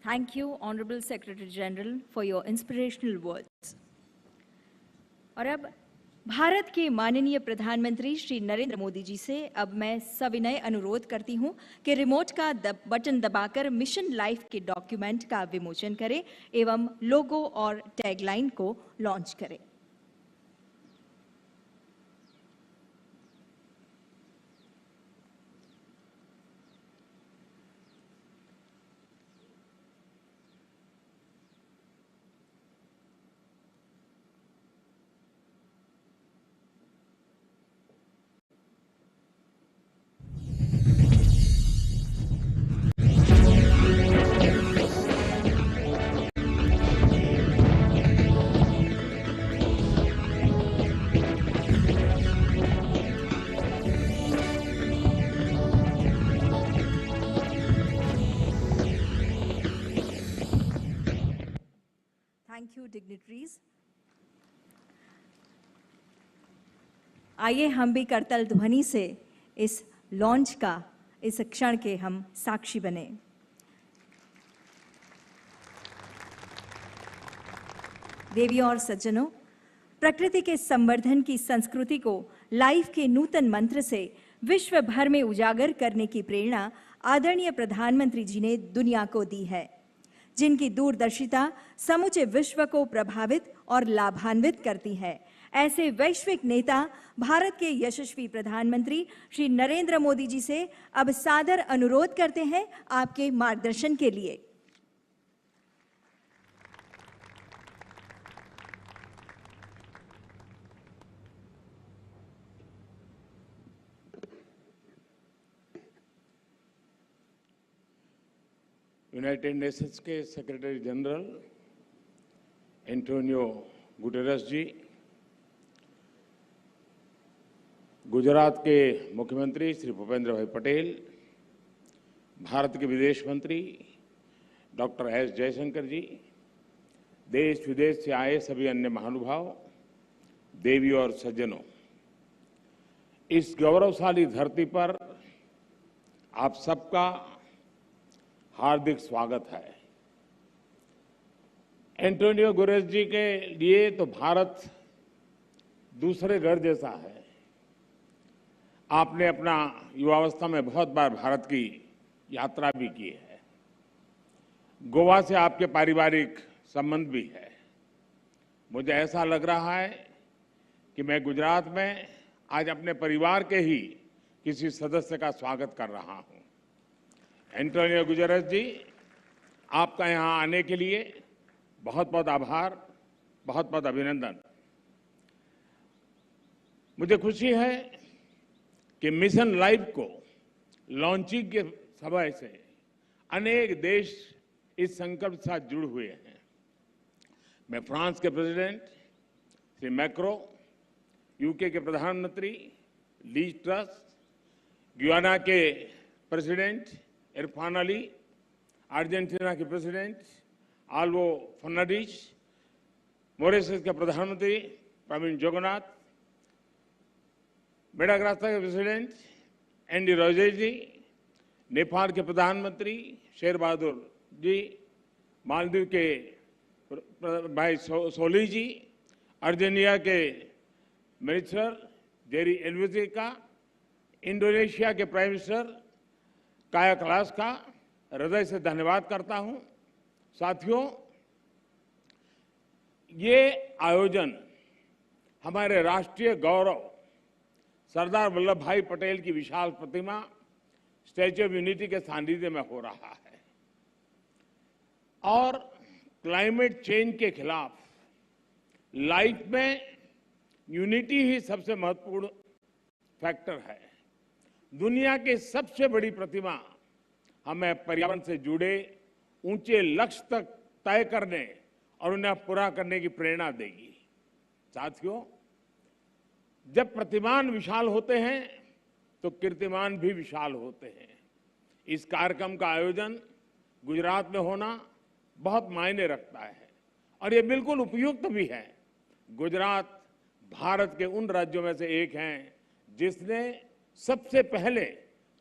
Thank you, Honorable Secretary General, for your inspirational words. और अब भारत के माननीय प्रधानमंत्री श्री नरेंद्र मोदी जी से अब मैं सविनय अनुरोध करती हूं कि रिमोट का बटन दबाकर मिशन लाइफ के डॉक्यूमेंट का विमोचन करें एवं लोगो और टैगलाइन को लॉन्च करें। Thank you, dignitaries. आइए हम भी करतल ध्वनि से इस लॉन्च का, इस क्षण के हम साक्षी बने। देवियों और सज्जनों, प्रकृति के संवर्धन की संस्कृति को लाइफ के नूतन मंत्र से विश्व भर में उजागर करने की प्रेरणा आदरणीय प्रधानमंत्री जी ने दुनिया को दी है, जिनकी दूरदर्शिता समूचे विश्व को प्रभावित और लाभान्वित करती है। ऐसे वैश्विक नेता भारत के यशस्वी प्रधानमंत्री श्री नरेंद्र मोदी जी से अब सादर अनुरोध करते हैं आपके मार्गदर्शन के लिए। यूनाइटेड नेशंस के सेक्रेटरी जनरल एंटोनियो गुटेरस जी, गुजरात के मुख्यमंत्री श्री भूपेंद्र भाई पटेल, भारत के विदेश मंत्री डॉक्टर एस जयशंकर जी, देश विदेश से आए सभी अन्य महानुभाव, देवियों और सज्जनों, इस गौरवशाली धरती पर आप सबका हार्दिक स्वागत है। एंटोनियो गुटेरस जी के लिए तो भारत दूसरे घर जैसा है। आपने अपना युवावस्था में बहुत बार भारत की यात्रा भी की है। गोवा से आपके पारिवारिक संबंध भी है। मुझे ऐसा लग रहा है कि मैं गुजरात में आज अपने परिवार के ही किसी सदस्य का स्वागत कर रहा हूं। एंटोनियो गुटेरस जी, आपका यहां आने के लिए बहुत बहुत आभार, बहुत बहुत अभिनंदन। मुझे खुशी है कि मिशन लाइफ को लॉन्चिंग के समय से अनेक देश इस संकल्प के साथ जुड़े हुए हैं। मैं फ्रांस के प्रेसिडेंट श्री मैक्रो, यूके के प्रधानमंत्री लीज ट्रस, गुयाना के प्रेसिडेंट इरफान अली, अर्जेंटीना के प्रेसिडेंट आल्वो फर्नांडिज, मॉरिशस के प्रधानमंत्री प्रवीण जगन्नाथ, मेडागास्कर के प्रेसिडेंट एंडी रोजे जी, नेपाल के प्रधानमंत्री शेर बहादुर जी, मालदीव के भाई सोली जी, अर्जेंटीना के मिनिस्टर जेरी एल्वेजी का, इंडोनेशिया के प्राइम मिनिस्टर काया कलास का हृदय से धन्यवाद करता हूं। साथियों, ये आयोजन हमारे राष्ट्रीय गौरव सरदार वल्लभ भाई पटेल की विशाल प्रतिमा स्टैच्यू ऑफ यूनिटी के सानिध्य में हो रहा है और क्लाइमेट चेंज के खिलाफ लाइफ में यूनिटी ही सबसे महत्वपूर्ण फैक्टर है। दुनिया की सबसे बड़ी प्रतिमा हमें पर्यावरण से जुड़े ऊंचे लक्ष्य तक तय करने और उन्हें पूरा करने की प्रेरणा देगी। साथियों, जब प्रतिमान विशाल होते हैं तो कीर्तिमान भी विशाल होते हैं। इस कार्यक्रम का आयोजन गुजरात में होना बहुत मायने रखता है और ये बिल्कुल उपयुक्त भी है। गुजरात भारत के उन राज्यों में से एक है जिसने सबसे पहले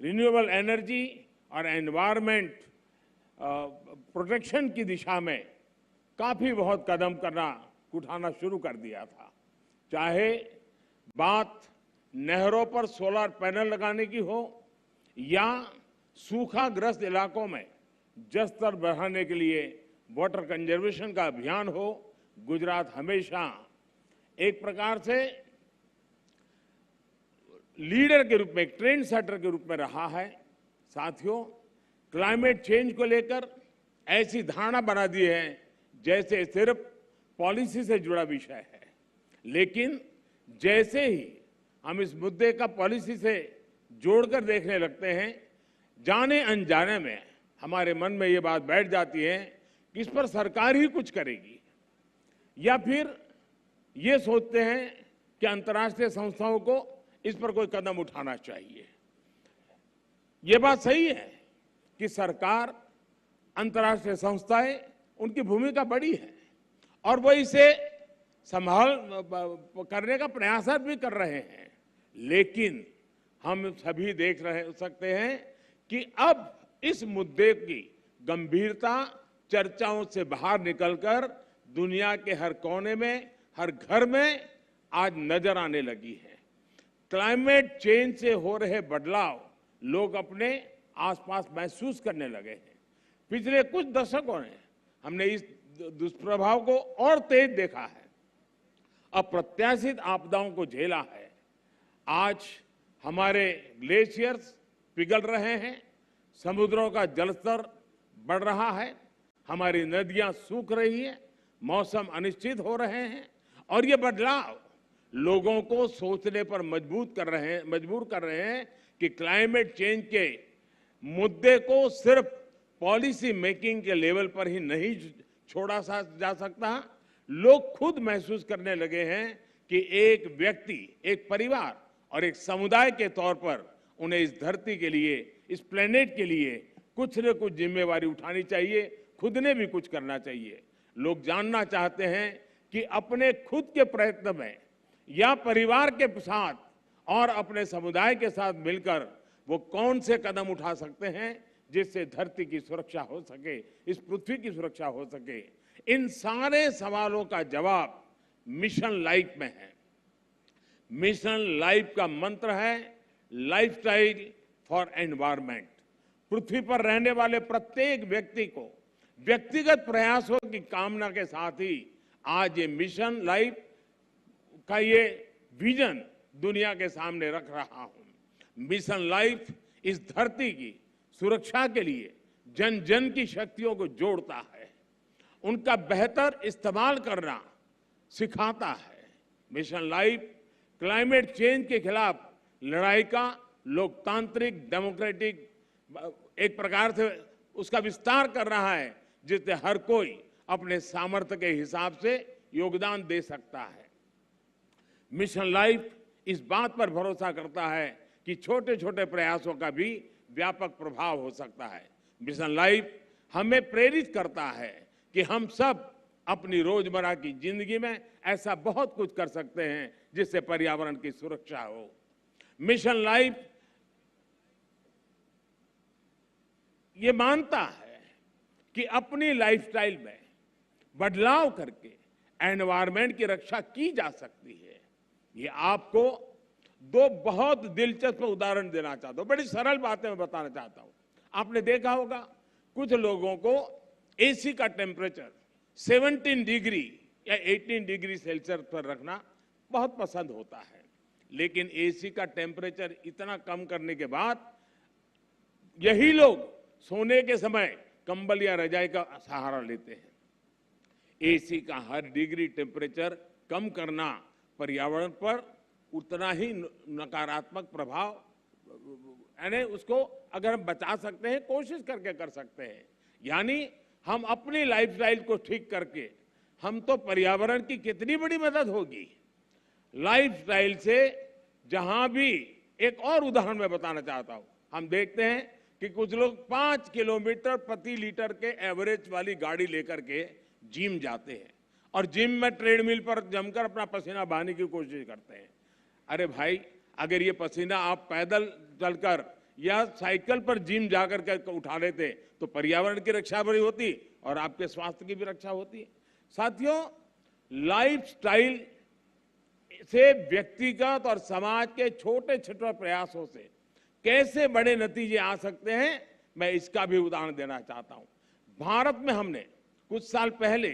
रिन्यूएबल एनर्जी और एनवायरनमेंट प्रोटेक्शन की दिशा में काफी बहुत कदम उठाना शुरू कर दिया था। चाहे बात नहरों पर सोलर पैनल लगाने की हो या सूखाग्रस्त इलाकों में जल स्तर बढ़ाने के लिए वाटर कंजर्वेशन का अभियान हो, गुजरात हमेशा एक प्रकार से लीडर के रूप में, एक ट्रेंड सेटर के रूप में रहा है। साथियों, क्लाइमेट चेंज को लेकर ऐसी धारणा बना दी है जैसे सिर्फ पॉलिसी से जुड़ा विषय है, लेकिन जैसे ही हम इस मुद्दे का पॉलिसी से जोड़कर देखने लगते हैं, जाने अनजाने में हमारे मन में ये बात बैठ जाती है कि इस पर सरकार ही कुछ करेगी, या फिर ये सोचते हैं कि अंतर्राष्ट्रीय संस्थाओं को इस पर कोई कदम उठाना चाहिए। ये बात सही है कि सरकार, अंतर्राष्ट्रीय संस्थाएं, उनकी भूमिका बड़ी है और वो इसे संभाल करने का प्रयास भी कर रहे हैं, लेकिन हम सभी देख सकते हैं कि अब इस मुद्दे की गंभीरता चर्चाओं से बाहर निकलकर दुनिया के हर कोने में, हर घर में आज नजर आने लगी है। क्लाइमेट चेंज से हो रहे बदलाव लोग अपने आसपास महसूस करने लगे हैं। पिछले कुछ दशकों में हमने इस दुष्प्रभाव को और तेज देखा है, अप्रत्याशित आपदाओं को झेला है। आज हमारे ग्लेशियर्स पिघल रहे हैं, समुद्रों का जलस्तर बढ़ रहा है, हमारी नदियां सूख रही है, मौसम अनिश्चित हो रहे हैं और ये बदलाव लोगों को सोचने पर मजबूर कर रहे हैं कि क्लाइमेट चेंज के मुद्दे को सिर्फ पॉलिसी मेकिंग के लेवल पर ही नहीं छोड़ा जा सकता। लोग खुद महसूस करने लगे हैं कि एक व्यक्ति, एक परिवार और एक समुदाय के तौर पर उन्हें इस धरती के लिए, इस प्लेनेट के लिए कुछ न कुछ जिम्मेवारी उठानी चाहिए, खुद ने भी कुछ करना चाहिए। लोग जानना चाहते हैं कि अपने खुद के प्रयत्न में या परिवार के साथ और अपने समुदाय के साथ मिलकर वो कौन से कदम उठा सकते हैं जिससे धरती की सुरक्षा हो सके, इस पृथ्वी की सुरक्षा हो सके। इन सारे सवालों का जवाब मिशन लाइफ में है। मिशन लाइफ का मंत्र है लाइफस्टाइल फॉर एनवायरनमेंट। पृथ्वी पर रहने वाले प्रत्येक व्यक्ति को व्यक्तिगत प्रयासों की कामना के साथ ही आज ये मिशन लाइफ का ये विजन दुनिया के सामने रख रहा हूं। मिशन लाइफ इस धरती की सुरक्षा के लिए जन जन की शक्तियों को जोड़ता है, उनका बेहतर इस्तेमाल करना सिखाता है। मिशन लाइफ क्लाइमेट चेंज के खिलाफ लड़ाई का लोकतांत्रिक, डेमोक्रेटिक एक प्रकार से उसका विस्तार कर रहा है, जिससे हर कोई अपने सामर्थ्य के हिसाब से योगदान दे सकता है। मिशन लाइफ इस बात पर भरोसा करता है कि छोटे छोटे प्रयासों का भी व्यापक प्रभाव हो सकता है। मिशन लाइफ हमें प्रेरित करता है कि हम सब अपनी रोजमर्रा की जिंदगी में ऐसा बहुत कुछ कर सकते हैं जिससे पर्यावरण की सुरक्षा हो। मिशन लाइफ ये मानता है कि अपनी लाइफस्टाइल में बदलाव करके एनवायरनमेंट की रक्षा की जा सकती है। ये आपको दो बहुत दिलचस्प उदाहरण देना चाहता हूं, बड़ी सरल बातें मैं बताना चाहता हूं। आपने देखा होगा कुछ लोगों को एसी का टेम्परेचर 17 डिग्री या 18 डिग्री सेल्सियस पर रखना बहुत पसंद होता है, लेकिन एसी का टेम्परेचर इतना कम करने के बाद यही लोग सोने के समय कंबल या रजाई का सहारा लेते हैं। एसी का हर डिग्री टेम्परेचर कम करना पर्यावरण पर उतना ही नकारात्मक प्रभाव, यानी उसको अगर हम बचा सकते हैं कोशिश करके कर सकते हैं। यानी हम अपनी लाइफस्टाइल को ठीक करके हम तो पर्यावरण की कितनी बड़ी मदद होगी। लाइफस्टाइल से जहां भी एक और उदाहरण मैं बताना चाहता हूं, हम देखते हैं कि कुछ लोग 5 किलोमीटर प्रति लीटर के एवरेज वाली गाड़ी लेकर के जिम जाते हैं और जिम में ट्रेडमिल पर जमकर अपना पसीना बहाने की कोशिश करते हैं। अरे भाई, अगर ये पसीना आप पैदल चलकर या साइकिल पर जिम जाकर के उठा लेते तो पर्यावरण की रक्षा भी होती और आपके स्वास्थ्य की भी रक्षा होती। साथियों, लाइफस्टाइल से व्यक्तिगत और समाज के छोटे छोटे प्रयासों से कैसे बड़े नतीजे आ सकते हैं, मैं इसका भी उदाहरण देना चाहता हूं। भारत में हमने कुछ साल पहले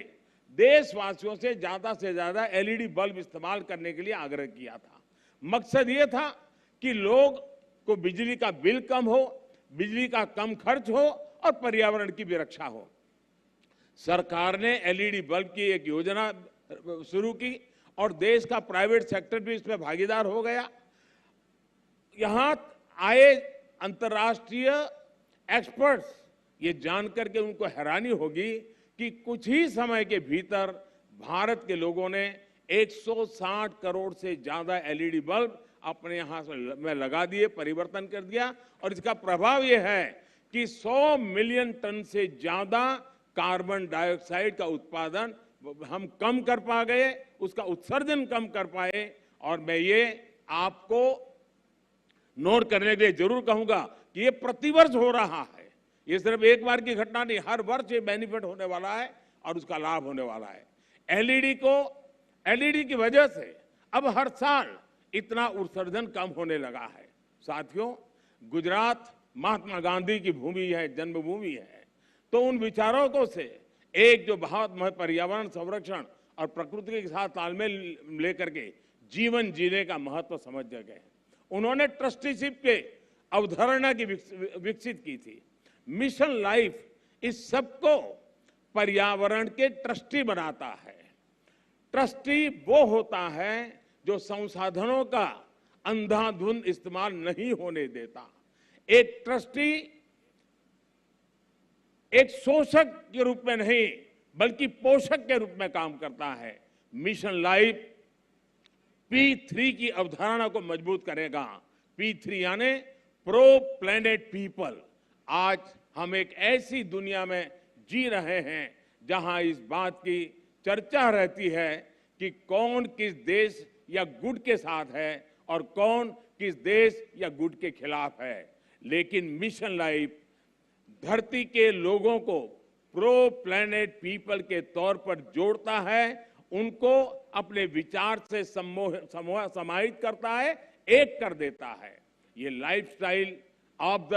देशवासियों से ज्यादा एलईडी बल्ब इस्तेमाल करने के लिए आग्रह किया था। मकसद ये था कि लोग को बिजली का बिल कम हो, बिजली का कम खर्च हो और पर्यावरण की भी रक्षा हो। सरकार ने एलईडी बल्ब की एक योजना शुरू की और देश का प्राइवेट सेक्टर भी इसमें भागीदार हो गया। यहां आए अंतर्राष्ट्रीय एक्सपर्ट्स ये जानकर के उनको हैरानी होगी कि कुछ ही समय के भीतर भारत के लोगों ने 160 करोड़ से ज्यादा एलईडी बल्ब अपने यहां में लगा दिए, परिवर्तन कर दिया। और इसका प्रभाव यह है कि 100 मिलियन टन से ज्यादा कार्बन डाइऑक्साइड का उत्पादन हम कम कर पा गए, उसका उत्सर्जन कम कर पाए। और मैं ये आपको नोट करने के लिए जरूर कहूंगा कि ये प्रतिवर्ष हो रहा है, ये सिर्फ एक बार की घटना नहीं, हर वर्ष ये बेनिफिट होने वाला है और उसका लाभ होने वाला है। एलईडी की वजह से अब हर साल इतना उत्सर्जन कम होने लगा है। साथियों, गुजरात महात्मा गांधी की भूमि है, जन्मभूमि है, तो उन विचारकों से एक जो बहुत पर्यावरण संरक्षण और प्रकृति के साथ तालमेल लेकर के जीवन जीने का महत्व समझ गए। उन्होंने ट्रस्टीशिप के अवधारणा की विकसित की थी। मिशन लाइफ इस सबको पर्यावरण के ट्रस्टी बनाता है। ट्रस्टी वो होता है जो संसाधनों का अंधाधुंध इस्तेमाल नहीं होने देता। एक ट्रस्टी एक शोषक के रूप में नहीं बल्कि पोषक के रूप में काम करता है। मिशन लाइफ P3 की अवधारणा को मजबूत करेगा। P3 यानी प्रो प्लेनेट पीपल। आज हम एक ऐसी दुनिया में जी रहे हैं जहां इस बात की चर्चा रहती है कि कौन किस देश या गुट के साथ है और कौन किस देश या गुट के खिलाफ है। लेकिन मिशन लाइफ धरती के लोगों को प्रो प्लेनेट पीपल के तौर पर जोड़ता है, उनको अपने विचार से समाहित करता है, एक कर देता है। ये लाइफस्टाइल ऑफ द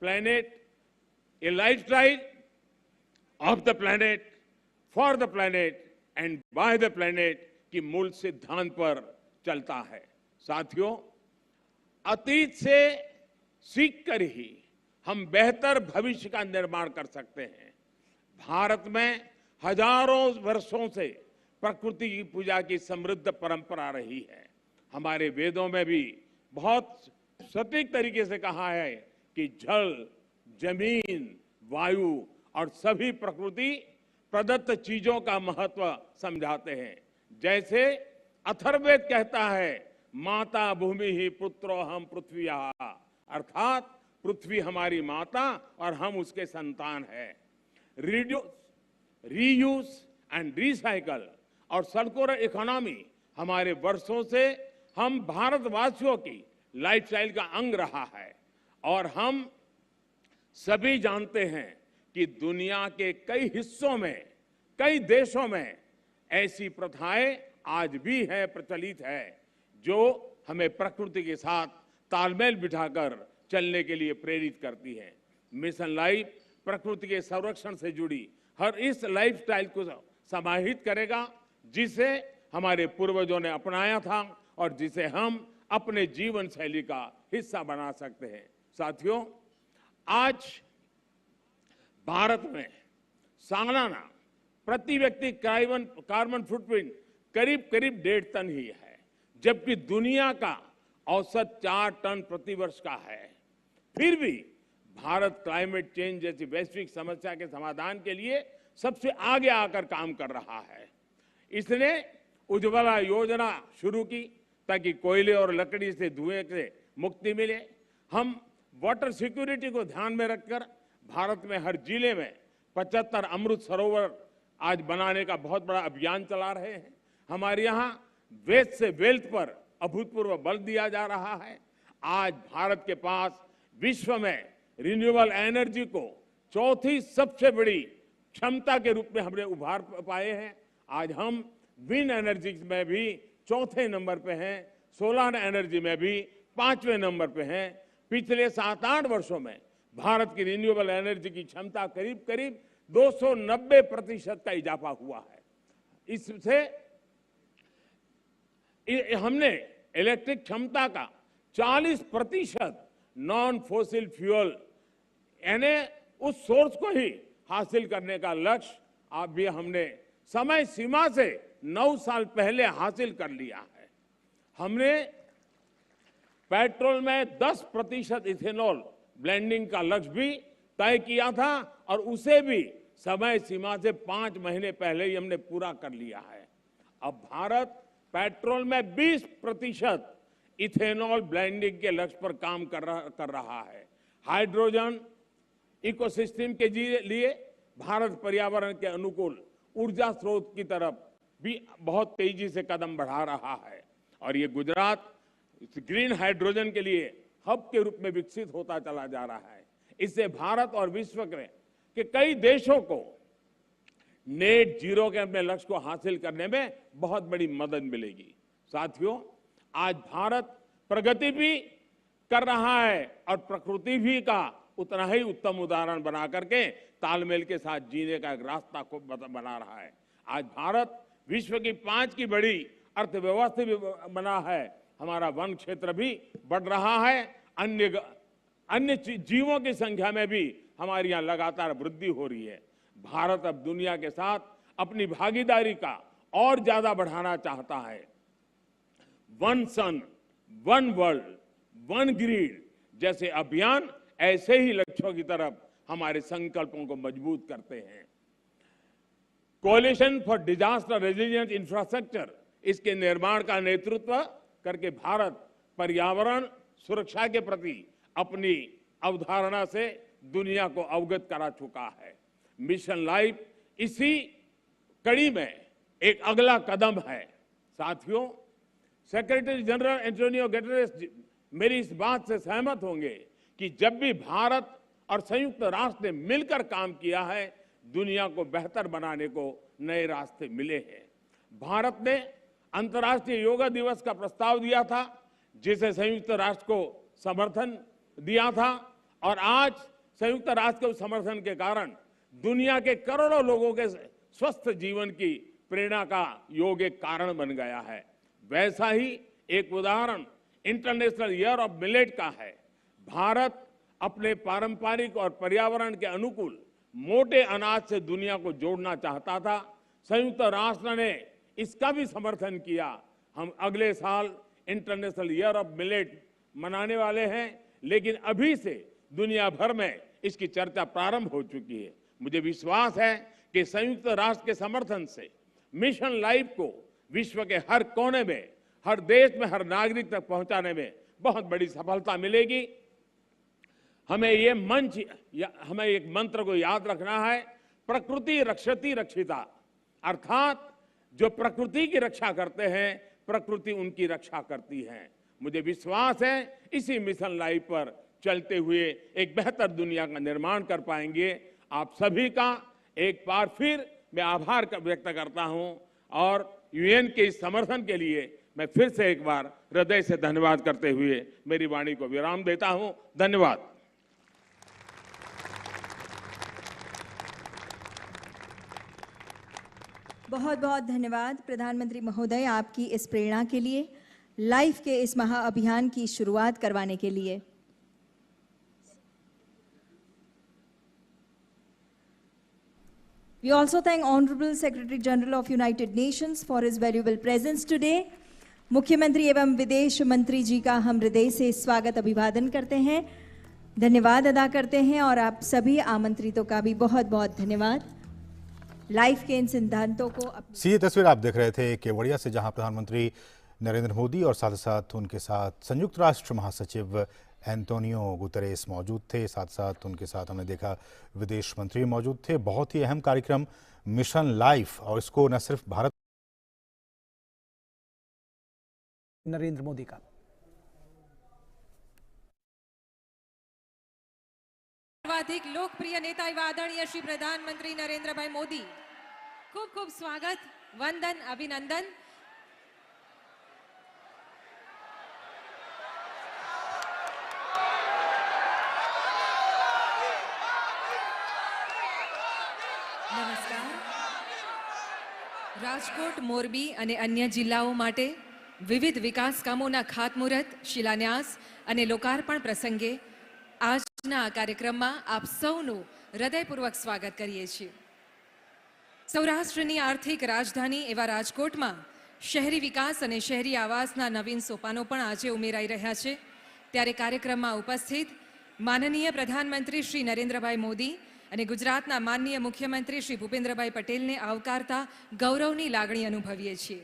प्लेनेट, ये lifestyle of the planet, for the planet and by the planet की मूल सिद्धांत पर चलता है। साथियों, अतीत से सीखकर ही हम बेहतर भविष्य का निर्माण कर सकते हैं। भारत में हजारों वर्षों से प्रकृति की पूजा की समृद्ध परंपरा रही है। हमारे वेदों में भी बहुत सटीक तरीके से कहा है कि जल, जमीन, वायु और सभी प्रकृति प्रदत्त चीजों का महत्व समझाते हैं। जैसे अथर्ववेद कहता है, माता भूमि ही पुत्रो हम पृथ्वी, अर्थात पृथ्वी हमारी माता और हम उसके संतान हैं। रीयूज एंड रिसाइकल और सर्कुलर इकोनॉमी हमारे वर्षों से हम भारतवासियों की लाइफस्टाइल का अंग रहा है। और हम सभी जानते हैं कि दुनिया के कई हिस्सों में, कई देशों में ऐसी प्रथाएं आज भी है, प्रचलित है, जो हमें प्रकृति के साथ तालमेल बिठाकर चलने के लिए प्रेरित करती है। मिशन लाइफ प्रकृति के संरक्षण से जुड़ी हर इस लाइफस्टाइल को समाहित करेगा, जिसे हमारे पूर्वजों ने अपनाया था और जिसे हम अपने जीवन शैली का हिस्सा बना सकते हैं। साथियों, आज भारत में सालाना प्रति व्यक्ति कार्बन फुटप्रिंट करीब 1.5 टन ही है, जबकि दुनिया का औसत 4 टन प्रति वर्ष का है। फिर भी भारत क्लाइमेट चेंज जैसी वैश्विक समस्या के समाधान के लिए सबसे आगे आकर काम कर रहा है। इसने उज्ज्वला योजना शुरू की ताकि कोयले और लकड़ी से धुएं से मुक्ति मिले। हम वाटर सिक्योरिटी को ध्यान में रखकर भारत में हर जिले में 75 अमृत सरोवर आज बनाने का बहुत बड़ा अभियान चला रहे हैं। हमारे यहाँ वेस्ट से वेल्थ पर अभूतपूर्व बल दिया जा रहा है। आज भारत के पास विश्व में रिन्यूएबल एनर्जी को चौथी सबसे बड़ी क्षमता के रूप में हमने उभार पाए हैं। आज हम विंड एनर्जी में भी चौथे नंबर पे हैं, सोलर एनर्जी में भी 5वें नंबर पे हैं। पिछले 7-8 वर्षों में भारत की रिन्यूएबल एनर्जी की क्षमता करीब 290% का इजाफा हुआ है। इससे हमने इलेक्ट्रिक क्षमता का 40% नॉन फोसिल फ्यूल यानी उस सोर्स को ही हासिल करने का लक्ष्य आप भी हमने समय सीमा से 9 साल पहले हासिल कर लिया है। हमने पेट्रोल में 10% इथेनॉल ब्लेंडिंग का लक्ष्य भी तय किया था और उसे भी समय सीमा से 5 महीने पहले ही हमने पूरा कर लिया है। अब भारत पेट्रोल में 20% इथेनॉल ब्लेंडिंग के लक्ष्य पर काम कर रहा है। हाइड्रोजन इकोसिस्टम के लिए भारत पर्यावरण के अनुकूल ऊर्जा स्रोत की तरफ भी बहुत तेजी से कदम बढ़ा रहा है और ये गुजरात ग्रीन हाइड्रोजन के लिए हब के रूप में विकसित होता चला जा रहा है। इससे भारत और विश्व के कई देशों को नेट जीरो के अपने लक्ष्य को हासिल करने में बहुत बड़ी मदद मिलेगी। साथियों, आज भारत प्रगति भी कर रहा है और प्रकृति भी का उतना ही उत्तम उदाहरण बना करके तालमेल के साथ जीने का एक रास्ता को बना रहा है। आज भारत विश्व की 5 की बड़ी अर्थव्यवस्था भी बना है। हमारा वन क्षेत्र भी बढ़ रहा है। अन्य जीवों की संख्या में भी हमारी यहाँ लगातार वृद्धि हो रही है। भारत अब दुनिया के साथ अपनी भागीदारी का और ज्यादा बढ़ाना चाहता है। वन सन, वन वर्ल्ड, वन ग्रिड जैसे अभियान ऐसे ही लक्ष्यों की तरफ हमारे संकल्पों को मजबूत करते हैं। Coalition for disaster resilient infrastructure, इसके निर्माण का नेतृत्व करके भारत पर्यावरण सुरक्षा के प्रति अपनी अवधारणा से दुनिया को अवगत करा चुका है। मिशन लाइफ इसी कड़ी में एक अगला कदम है। साथियों, सेक्रेटरी जनरल एंटोनियो गुटेरेस मेरी इस बात से सहमत होंगे कि जब भी भारत और संयुक्त राष्ट्र ने मिलकर काम किया है, दुनिया को बेहतर बनाने को नए रास्ते मिले हैं। भारत ने अंतर्राष्ट्रीय योगा दिवस का प्रस्ताव दिया था, जिसे संयुक्त राष्ट्र को समर्थन दिया था और आज संयुक्त राष्ट्र के समर्थन के कारण दुनिया के करोड़ों लोगों के स्वस्थ जीवन की प्रेरणा का योग एक कारण बन गया है। वैसा ही एक उदाहरण इंटरनेशनल ईयर ऑफ मिलेट का है। भारत अपने पारंपरिक और पर्यावरण के अनुकूल मोटे अनाज से दुनिया को जोड़ना चाहता था। संयुक्त राष्ट्र ने इसका भी समर्थन किया। हम अगले साल इंटरनेशनल ईयर ऑफ मिलेट मनाने वाले हैं, लेकिन अभी से दुनिया भर में इसकी चर्चा प्रारंभ हो चुकी है। मुझे विश्वास है कि संयुक्त राष्ट्र के समर्थन से मिशन लाइफ को विश्व के हर कोने में, हर देश में, हर नागरिक तक पहुंचाने में बहुत बड़ी सफलता मिलेगी। हमें एक मंत्र को याद रखना है, प्रकृति रक्षति रक्षिता। अर्थात जो प्रकृति की रक्षा करते हैं, प्रकृति उनकी रक्षा करती है। मुझे विश्वास है इसी मिशन लाइफ पर चलते हुए एक बेहतर दुनिया का निर्माण कर पाएंगे। आप सभी का एक बार फिर मैं आभार व्यक्त करता हूं और यूएन के इस समर्थन के लिए मैं फिर से एक बार हृदय से धन्यवाद करते हुए मेरी वाणी को विराम देता हूं। धन्यवाद। बहुत बहुत धन्यवाद प्रधानमंत्री महोदय आपकी इस प्रेरणा के लिए, लाइफ के इस महाअभियान की शुरुआत करवाने के लिए। We also thank Honorable Secretary General of United Nations for his valuable presence today. मुख्यमंत्री एवं विदेश मंत्री जी का हम हृदय से स्वागत अभिवादन करते हैं, धन्यवाद अदा करते हैं और आप सभी आमंत्रितों का भी बहुत बहुत धन्यवाद। लाइफ के इन सिद्धांतों को सीधी तस्वीर आप देख रहे थे केवड़िया से, जहां प्रधानमंत्री नरेंद्र मोदी और साथ साथ उनके साथ संयुक्त राष्ट्र महासचिव एंटोनियो गुतेरेस मौजूद थे। साथ साथ उनके साथ हमने देखा विदेश मंत्री मौजूद थे। बहुत ही अहम कार्यक्रम मिशन लाइफ, और इसको न सिर्फ भारत नरेंद्र मोदी का सर्वाधिक लोकप्रिय नेता एवं आदरणीय श्री प्रधानमंत्री नरेंद्र भाई मोदी, खूब खूब स्वागत, वंदन, अभिनंदन। નમસ્કાર। રાજકોટ, મોરબી અને અન્ય જિલ્લાઓ માટે વિવિધ વિકાસ કામોના ખાતમુહૂર્ત, શિલાન્યાસ અને લોકાર્પણ પ્રસંગે આજના આ કાર્યક્રમમાં આપ સૌનું હૃદયપૂર્વક સ્વાગત કરીએ છીએ। સૌરાષ્ટ્રની આર્થિક રાજધાની એવા રાજકોટમાં શહેરી વિકાસ અને શહેરી આવાસના નવીન સોપાનો પણ આજે ઉમેરાઈ રહ્યા છે। ત્યારે કાર્યક્રમમાં ઉપસ્થિત માનનીય પ્રધાનમંત્રી શ્રી નરેન્દ્રભાઈ મોદી અને ગુજરાતના માનનીય મુખ્યમંત્રી શ્રી ભૂપેન્દ્રભાઈ પટેલને આવકારતા ગૌરવની લાગણી અનુભવીએ છીએ।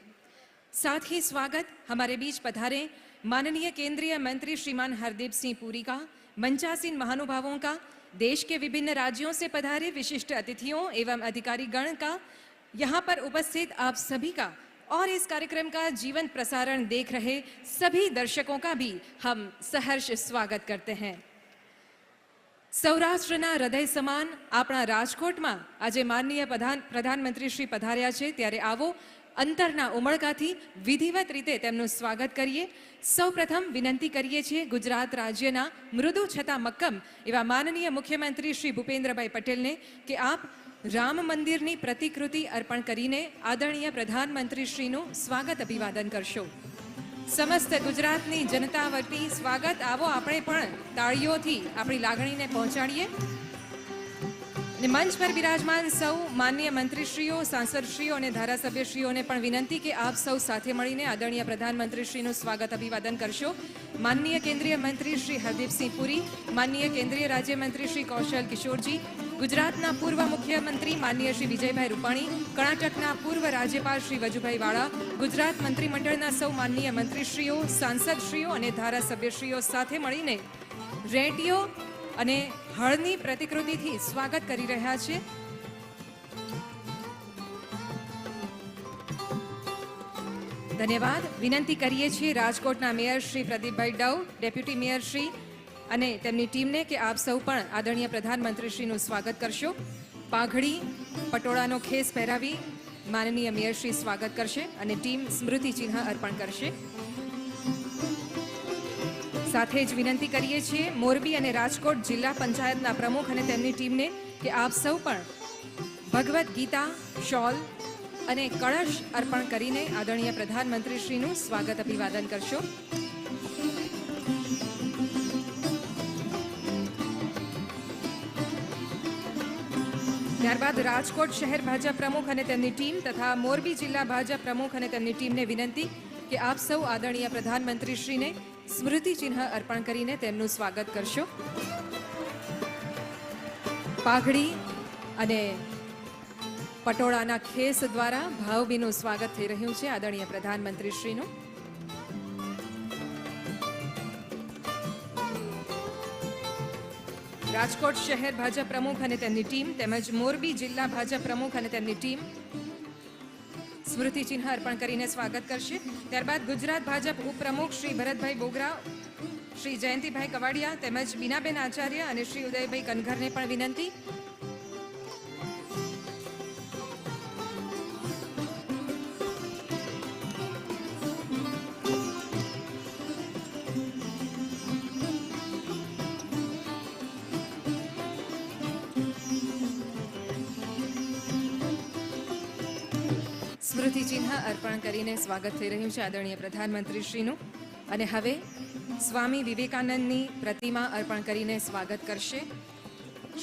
साथ ही स्वागत हमारे बीच पधारे माननीय केंद्रीय मंत्री श्रीमान हरदीप सिंह पुरी का, मंचासीन महानुभावों का, देश के विभिन्न राज्यों से पधारे विशिष्ट अतिथियों एवं अधिकारी गण का, यहाँ पर उपस्थित आप सभी का और इस कार्यक्रम का जीवंत प्रसारण देख रहे सभी दर्शकों का भी हम सहर्ष स्वागत करते हैं। સૌરાષ્ટ્રના હૃદય સમાન આપણા રાજકોટમાં આજે માનનીય પ્રધાનમંત્રી શ્રી પધાર્યા છે, ત્યારે આવો અંતરના ઉમળકાથી વિધિવત રીતે તેમનું સ્વાગત કરીએ। સૌપ્રથમ વિનંતી કરીએ છીએ ગુજરાત રાજ્યના મૃદુ છતાં મક્કમ એવા માનનીય મુખ્યમંત્રી શ્રી ભૂપેન્દ્રભાઈ પટેલને કે આપ રામ મંદિરની પ્રતિકૃતિ અર્પણ કરીને આદરણીય પ્રધાનમંત્રીશ્રીનું સ્વાગત અભિવાદન કરશો। समस्त गुजरातनी जनता वती स्वागत। आवो आपणे पण ताळीओथी आपणी लागणीने पहोंचाडीए। मंच पर विराजमान सौ माननीय मंत्रीश्रीओ, सांसदश्रीओ और धारासभ्यश्रीओने पण विनंती के आप सौ साथे मळीने आदरणीय प्रधानमंत्रीश्रीनुं स्वागत अभिवादन करशो। माननीय केंद्रीय मंत्री श्री हरदीप सिंह पुरी, माननीय केंद्रीय राज्य मंत्री श्री कौशल किशोरजी, गुजरातना पूर्व मुख्यमंत्री माननीय श्री विजयभाई रूपाणी, कर्नाटकना पूर्व राज्यपाल श्री वजुभाई वाळा, गुजरात मंत्रीमंडळना सौ माननीय मंत्रीश्रीओ, सांसदश्रीओ और धारासभ्यश्रीओ साथे मळीने रेडियो અને હળની પ્રતિકૃતિથી સ્વાગત કરી રહ્યા છે। ધન્યવાદ। વિનંતી કરીએ છીએ રાજકોટના મેયર શ્રી પ્રદીપભાઈ ડવ, ડેપ્યુટી મેયર શ્રી અને તેમની ટીમને કે આપ સૌ પણ આદરણીય પ્રધાનમંત્રીશ્રીનું સ્વાગત કરશો। પાઘડી, પટોળાનો ખેસ પહેરાવી માનનીય મેયરશ્રી સ્વાગત કરશે અને ટીમ સ્મૃતિ ચિહ્ન અર્પણ કરશે। સાથે જ વિનંતી કરીએ છીએ મોરબી અને રાજકોટ જિલ્લા પંચાયતના પ્રમુખ અને તેમની ટીમને કે આપ સૌ પણ ભગવદ્ ગીતા, શોલ અને કળશ અર્પણ કરીને આદરણીય પ્રધાનમંત્રીશ્રીનું સ્વાગત અભિવાદન કરશો। ત્યારબાદ રાજકોટ શહેર ભાજપ પ્રમુખ અને તેમની ટીમ તથા મોરબી જિલ્લા ભાજપ પ્રમુખ અને તેમની ટીમને વિનંતી કે આપ સૌ આદરણીય પ્રધાનમંત્રીશ્રીને સ્મૃતિ ચિહ્ન અર્પણ કરીને તેમનું સ્વાગત કરશો। પાઘડી અને પટોળાના ખેસ દ્વારા ભાવભીનું સ્વાગત થઈ રહ્યું છે આદરણીય પ્રધાનમંત્રીશ્રીનું। રાજકોટ શહેર ભાજપ પ્રમુખ અને તેમની ટીમ તેમજ મોરબી જિલ્લા ભાજપ પ્રમુખ અને તેમની ટીમ સ્મૃતિ ચિહ્ન અર્પણ કરીને સ્વાગત કરશે. ત્યારબાદ ગુજરાત ભાજપ ઉપપ્રમુખ શ્રી ભરતભાઈ બોગરા, શ્રી જયંતિભાઈ કવાડિયા તેમજ બીનાબેન આચાર્ય અને શ્રી ઉદયભાઈ કનઘરને પણ વિનંતી. સ્મૃતિ ચિહ્ન અર્પણ કરીને સ્વાગત થઈ રહ્યું છે આદરણીય પ્રધાનમંત્રીશ્રીનું. અને હવે સ્વામી વિવેકાનંદની પ્રતિમા અર્પણ કરીને સ્વાગત કરશે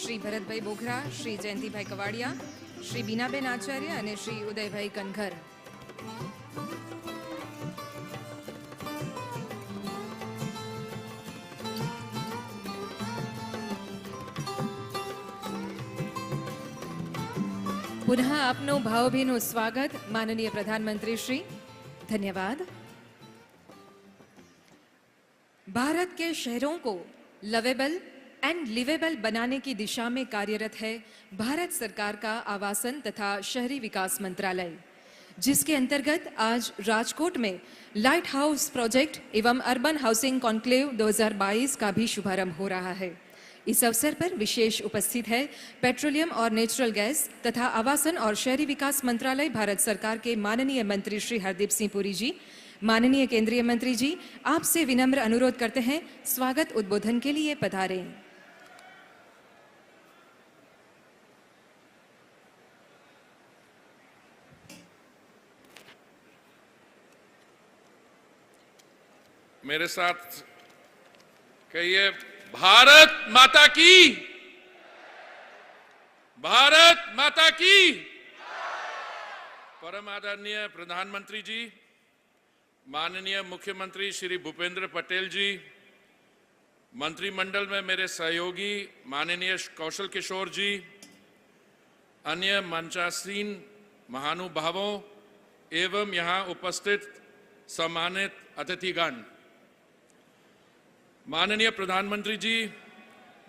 શ્રી ભરતભાઈ બોગરા, શ્રી જયંતિભાઈ કવાડિયા, શ્રી બીનાબેન આચાર્ય અને શ્રી ઉદયભાઈ કનઘર. पुनः आपनो भावभीનું स्वागत माननीय प्रधानमंत्री श्री. धन्यवाद. भारत के शहरों को लवेबल एंड लिवेबल बनाने की दिशा में कार्यरत है भारत सरकार का आवासन तथा शहरी विकास मंत्रालय, जिसके अंतर्गत आज राजकोट में लाइट हाउस प्रोजेक्ट एवं अर्बन हाउसिंग कॉन्क्लेव 2022 का भी शुभारंभ हो रहा है. इस अवसर पर विशेष उपस्थित है पेट्रोलियम और नेचुरल गैस तथा आवासन और शहरी विकास मंत्रालय भारत सरकार के माननीय मंत्री श्री हरदीप सिंह पुरी जी. माननीय केंद्रीय मंत्री जी, आपसे विनम्र अनुरोध करते हैं स्वागत उद्बोधन के लिए पधारें. मेरे साथ कहिए, भारत माता की, भारत माता की. परम आदरणीय प्रधानमंत्री जी, माननीय मुख्यमंत्री श्री भूपेंद्र पटेल जी, मंत्रिमंडल में मेरे सहयोगी माननीय कौशल किशोर जी, अन्य मंचासीन महानुभावों एवं यहाँ उपस्थित सम्मानित अतिथिगण. माननीय प्रधानमंत्री जी,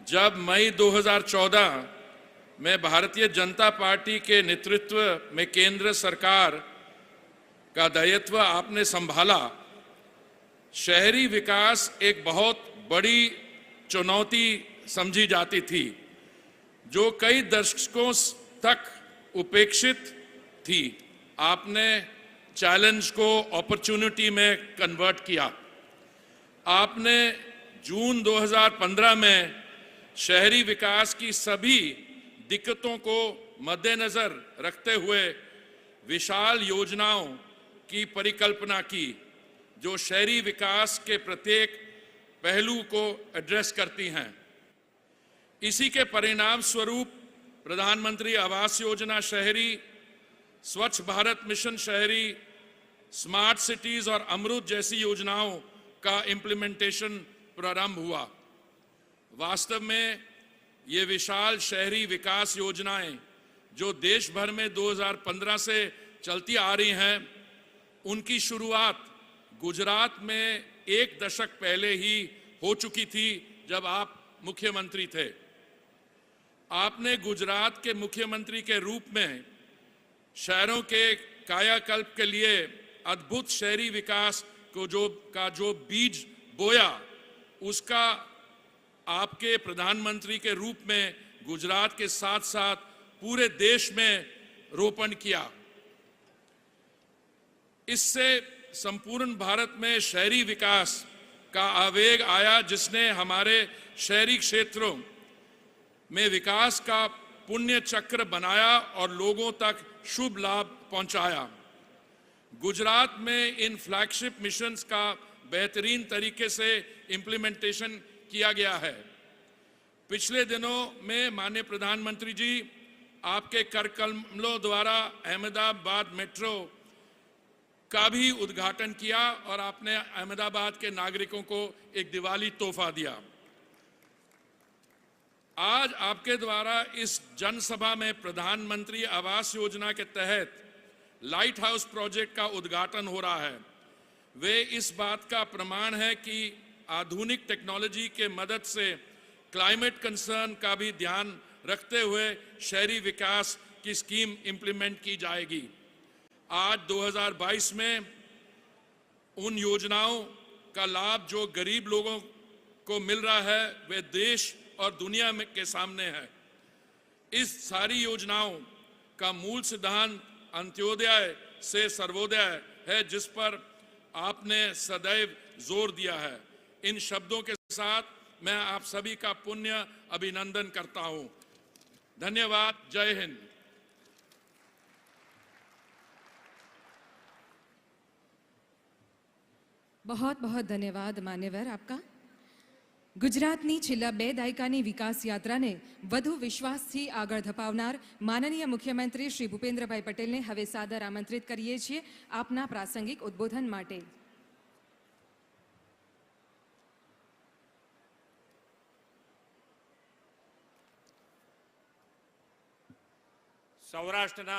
जब मई 2014 में भारतीय जनता पार्टी के नेतृत्व में केंद्र सरकार का दायित्व आपने संभाला, शहरी विकास एक बहुत बड़ी चुनौती समझी जाती थी, जो कई दशकों तक उपेक्षित थी. आपने चैलेंज को अपॉर्चुनिटी में कन्वर्ट किया. आपने जून 2015 में शहरी विकास की सभी दिक्कतों को मद्देनजर रखते हुए विशाल योजनाओं की परिकल्पना की, जो शहरी विकास के प्रत्येक पहलू को एड्रेस करती हैं. इसी के परिणाम स्वरूप प्रधानमंत्री आवास योजना शहरी, स्वच्छ भारत मिशन शहरी, स्मार्ट सिटीज और अमृत जैसी योजनाओं का इम्प्लीमेंटेशन प्रारंभ हुआ. वास्तव में ये विशाल शहरी विकास योजनाएं जो देश भर में 2015 से चलती आ रही हैं, उनकी शुरुआत गुजरात में एक दशक पहले ही हो चुकी थी, जब आप मुख्यमंत्री थे. आपने गुजरात के मुख्यमंत्री के रूप में शहरों के कायाकल्प के लिए अद्भुत शहरी विकास को जो बीज बोया, उसका आपके प्रधानमंत्री के रूप में गुजरात के साथ साथ पूरे देश में रोपण किया. इससे संपूर्ण भारत में शहरी विकास का आवेग आया, जिसने हमारे शहरी क्षेत्रों में विकास का पुण्य चक्र बनाया और लोगों तक शुभ लाभ पहुंचाया. गुजरात में इन फ्लैगशिप मिशंस का बेहतरीन तरीके से इम्प्लीमेंटेशन किया गया है. पिछले दिनों में माननीय प्रधानमंत्री जी, आपके करकमलों द्वारा अहमदाबाद मेट्रो का भी उद्घाटन किया और आपने अहमदाबाद के नागरिकों को एक दिवाली तोहफा दिया. आज आपके द्वारा इस जनसभा में प्रधानमंत्री आवास योजना के तहत लाइट हाउस प्रोजेक्ट का उद्घाटन हो रहा है. वे इस बात का प्रमाण है कि आधुनिक टेक्नोलॉजी के मदद से क्लाइमेट कंसर्न का भी ध्यान रखते हुए शहरी विकास की स्कीम इंप्लीमेंट की जाएगी. आज 2022 में उन योजनाओं का लाभ जो गरीब लोगों को मिल रहा है वे देश और दुनिया में के सामने है। इस सारी योजनाओं का मूल सिद्धांत अंत्योदय से सर्वोदय है, जिस पर आपने सदैव जोर दिया है। इन शब्दों के साथ मैं आप सभी का पुण्य अभिनंदन करता हूं। धन्यवाद। जय हिंद। बहुत बहुत धन्यवाद मान्यवर आपका। ગુજરાતની છેલ્લા 2 દાયકાની વિકાસ યાત્રાને વધુ વિશ્વાસથી આગળ ધપાવનાર માનનીય મુખ્યમંત્રી શ્રી ભૂપેન્દ્રભાઈ પટેલને હવે સાદર આમંત્રિત કરીએ છીએ આપના પ્રાસંગિક ઉદ્બોધન માટે। સૌરાષ્ટ્રના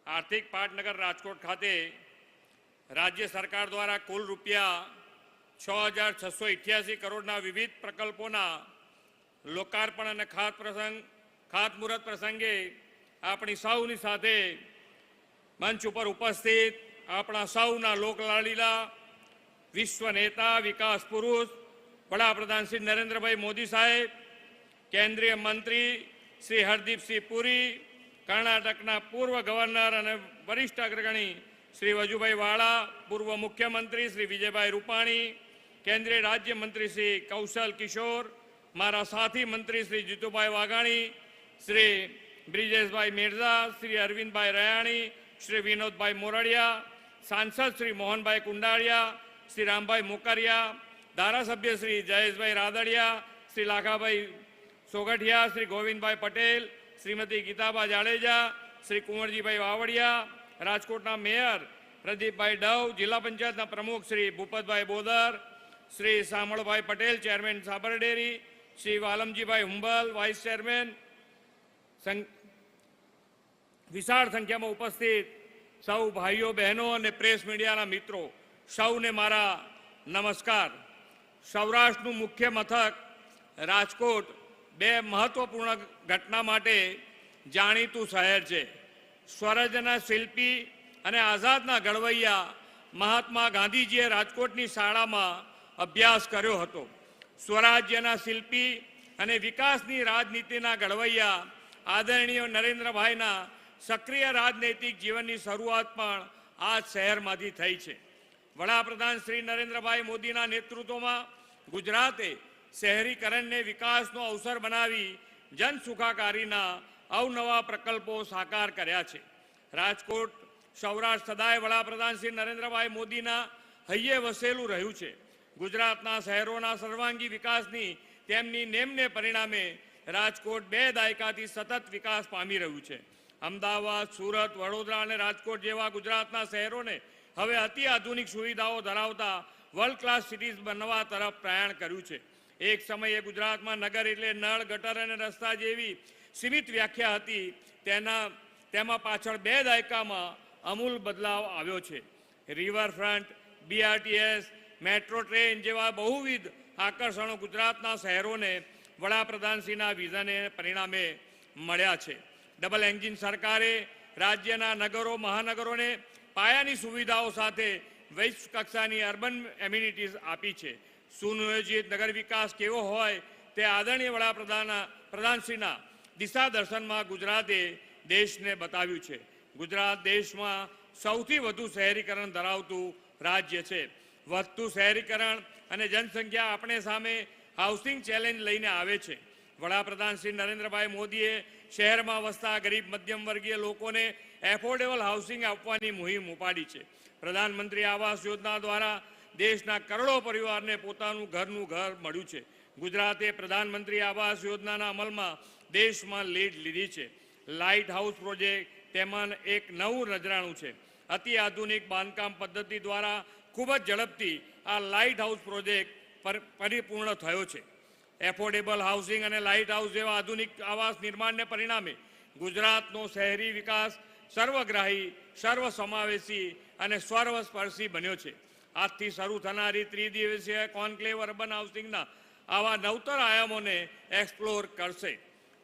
આર્થિક પાટનગર રાજકોટ ખાતે રાજ્ય સરકાર દ્વારા કુલ રૂપિયા 6,688 કરોડના વિવિધ પ્રકલ્પોના લોકાર્પણ અને ખાતમુહૂર્ત પ્રસંગે આપણી સૌની સાથે મંચ ઉપર ઉપસ્થિત આપણા સૌના લોકલાડીલા વિશ્વ નેતા, વિકાસ પુરુષ, વડાપ્રધાન શ્રી નરેન્દ્રભાઈ મોદી સાહેબ, કેન્દ્રીય મંત્રી શ્રી હરદીપસિંહ પુરી, કર્ણાટકના પૂર્વ ગવર્નર અને વરિષ્ઠ અગ્રણી શ્રી વજુભાઈ વાળા, પૂર્વ મુખ્યમંત્રી શ્રી વિજયભાઈ રૂપાણી, केंद्रीय राज्य मंत्री श्री कौशल किशोर, मारा साथी मंत्री श्री जीतूभाई वाघाणी, श्री ब्रिजेश भाई मिर्जा, श्री अरविंद भाई रयाणी, श्री विनोद भाई मोरडिया, सांसद श्री मोहन भाई कुंडारिया, श्री राम भाई मुकरिया, धारासभ्य श्री जयेश भाई रादड़िया, श्री लाखा भाई सोगठिया, श्री गोविंद भाई पटेल, श्रीमती गीताबा जाडेजा, श्री कुंवरजी भाई वावड़िया, राजकोटना मेयर प्रदीप भाई डव, जिला पंचायत प्रमुख श्री भूपत भाई बोदर, श्री सामड़ भाई पटेल, चेयरमेन साबर डेरी, श्री वालमजी भाई हुंबल, वाइस चेयरमेन, विशाल संख्या में उपस्थित सौ भाईओ बहनों और प्रेस मीडिया मित्रों सौने मारा नमस्कार। सौराष्ट्र मुख्य मथक राजकोट 2 महत्वपूर्ण घटना माटे जाणीतुं शहर है। स्वराज्यना शिल्पी अने आजादना घड़वैया महात्मा गांधीजीए राजकोटनी शाळामां अभ्यास कर्यो हतो। स्वराज्यना शिल्पी अने विकासनी राजनीतिना घड़वैया आदरणीय नरेन्द्रभाईना सक्रिय राजनैतिक जीवननी शरूआत पण आज शहेरमांथी थई छे। वडाप्रधान श्री नरेन्द्रभाई मोदीना नेतृत्वमां गुजराते शहेरीकरणने विकासनो अवसर बनावी जन सुखाकारीना अवनवा प्रकल्पो साकार कर्या छे। राजकोट सौराष्ट्र सदाय वडाप्रधान श्री नरेन्द्रभाई मोदीना हૈયે वसेલું રહ્યું છે। गुजरातना शहेरोना सर्वांगी विकासनी तेमनी नेમને परिणामे राजकोट 2 दायकाथी सतत विकास पामी रह्યું છે। अमदावाद, सूरत, वडोदरा અને राजकोट जेवा गुजरातना शहेरोने हवे अति आधुनिक सुविधाओं धरावता वर्ल्ड क्लास सिटीज बनवा तरफ प्रयाण कर्યું છે। एक समये गुजरातमां नगर एटले नळ, गटर અને रस्ता जेवी सीमित व्याख्या हती, तेमा पाछळ 2 दायकामां अमूल बदलाव आव्यो छे। रिवरफ्रंट, BRTS, मेट्रो ट्रेन जेवा बहुविध आकर्षणों गुजरातना शहेरोने वडाप्रधानश्रीना विजने परिणामे मळ्या छे। डबल एंजीन सरकारे राज्यना नगरों, महानगरोने पायानी सुविधाओं साथे वैश्विक कक्षानी अर्बन एम्युनिटीज आपी छे। सुनियोजित नगर विकास केवो होय ते आदरणीय वडाप्रधानश्रीना दिशा दर्शनमां गुजराते देशने बताव्युं छे। गुजरात देश में सौथी वधु शहेरीकरण धरावतुं राज्य है। વધતું શહેરીકરણ અને જનસંખ્યા આપણે સામે હાઉસિંગ ચેલેન્જ લઈને આવે છે। વડાપ્રધાન શ્રી નરેન્દ્રભાઈ મોદીએ શહેરમાં વસતા ગરીબ મધ્યમ વર્ગીય લોકોને એફોર્ડેબલ હાઉસિંગ આપવાની મુહિમ ઉપાડી છે। પ્રધાનમંત્રી આવાસ યોજના દ્વારા દેશના કરોડો પરિવારને પોતાનું ઘરનું ઘર મળ્યું છે। ગુજરાતે પ્રધાનમંત્રી આવાસ યોજનાના અમલમાં દેશમાં લીડ લીધી છે। લાઇટ હાઉસ પ્રોજેક્ટ તેમાં એક નવું નજરાણું છે। અતિ આધુનિક બાંધકામ પદ્ધતિ દ્વારા खूब ज झड़पथी आ लाइट हाउस प्रोजेक्ट परिपूर्ण थयो छे। एफोर्डेबल हाउसिंग और लाइट हाउस जेवा आधुनिक आवास निर्माण ने परिणामे गुजरातनो शहरी विकास सर्वग्राही, सर्वसमावेशी और सर्वस्पर्शी बन्यो छे। આજથી શરૂ થનારી ત્રિદિવસીય કોન્ક્લેવ અર્બન હાઉસિંગના આવા નવતર આયામોને એક્સપ્લોર કરશે।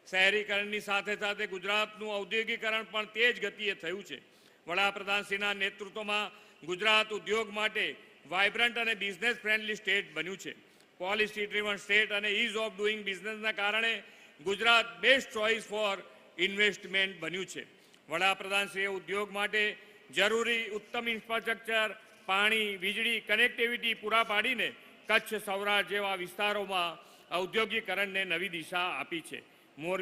શહેરીકરણની સાથે સાથે ગુજરાતનું ઔદ્યોગિકરણ પણ તેજ ગતિએ થયું છે। વડાપ્રધાનશ્રીના નેતૃત્વમાં ગુજરાત ઉદ્યોગ માટે વાઇબ્રન્ટ અને બિઝનેસ ફ્રેન્ડલી સ્ટેટ બન્યું છે. પોલિસી ડ્રીવન સ્ટેટ અને ઇઝ ઓફ ડુઇંગ બિઝનેસના કારણે Gujarat best choice for investment બન્યું છે. વડાપ્રધાનશ્રીએ ઉદ્યોગ માટે જરૂરી ઉત્તમ ઇન્ફ્રાસ્ટ્રક્ચર, પાણી, વીજળી, કનેક્ટિવિટી પૂરા પાડીને કચ્છ, સૌરાષ્ટ્ર જેવા વિસ્તારોમાં ઔદ્યોગિકરણને નવી દિશા આપી છે. મોરબી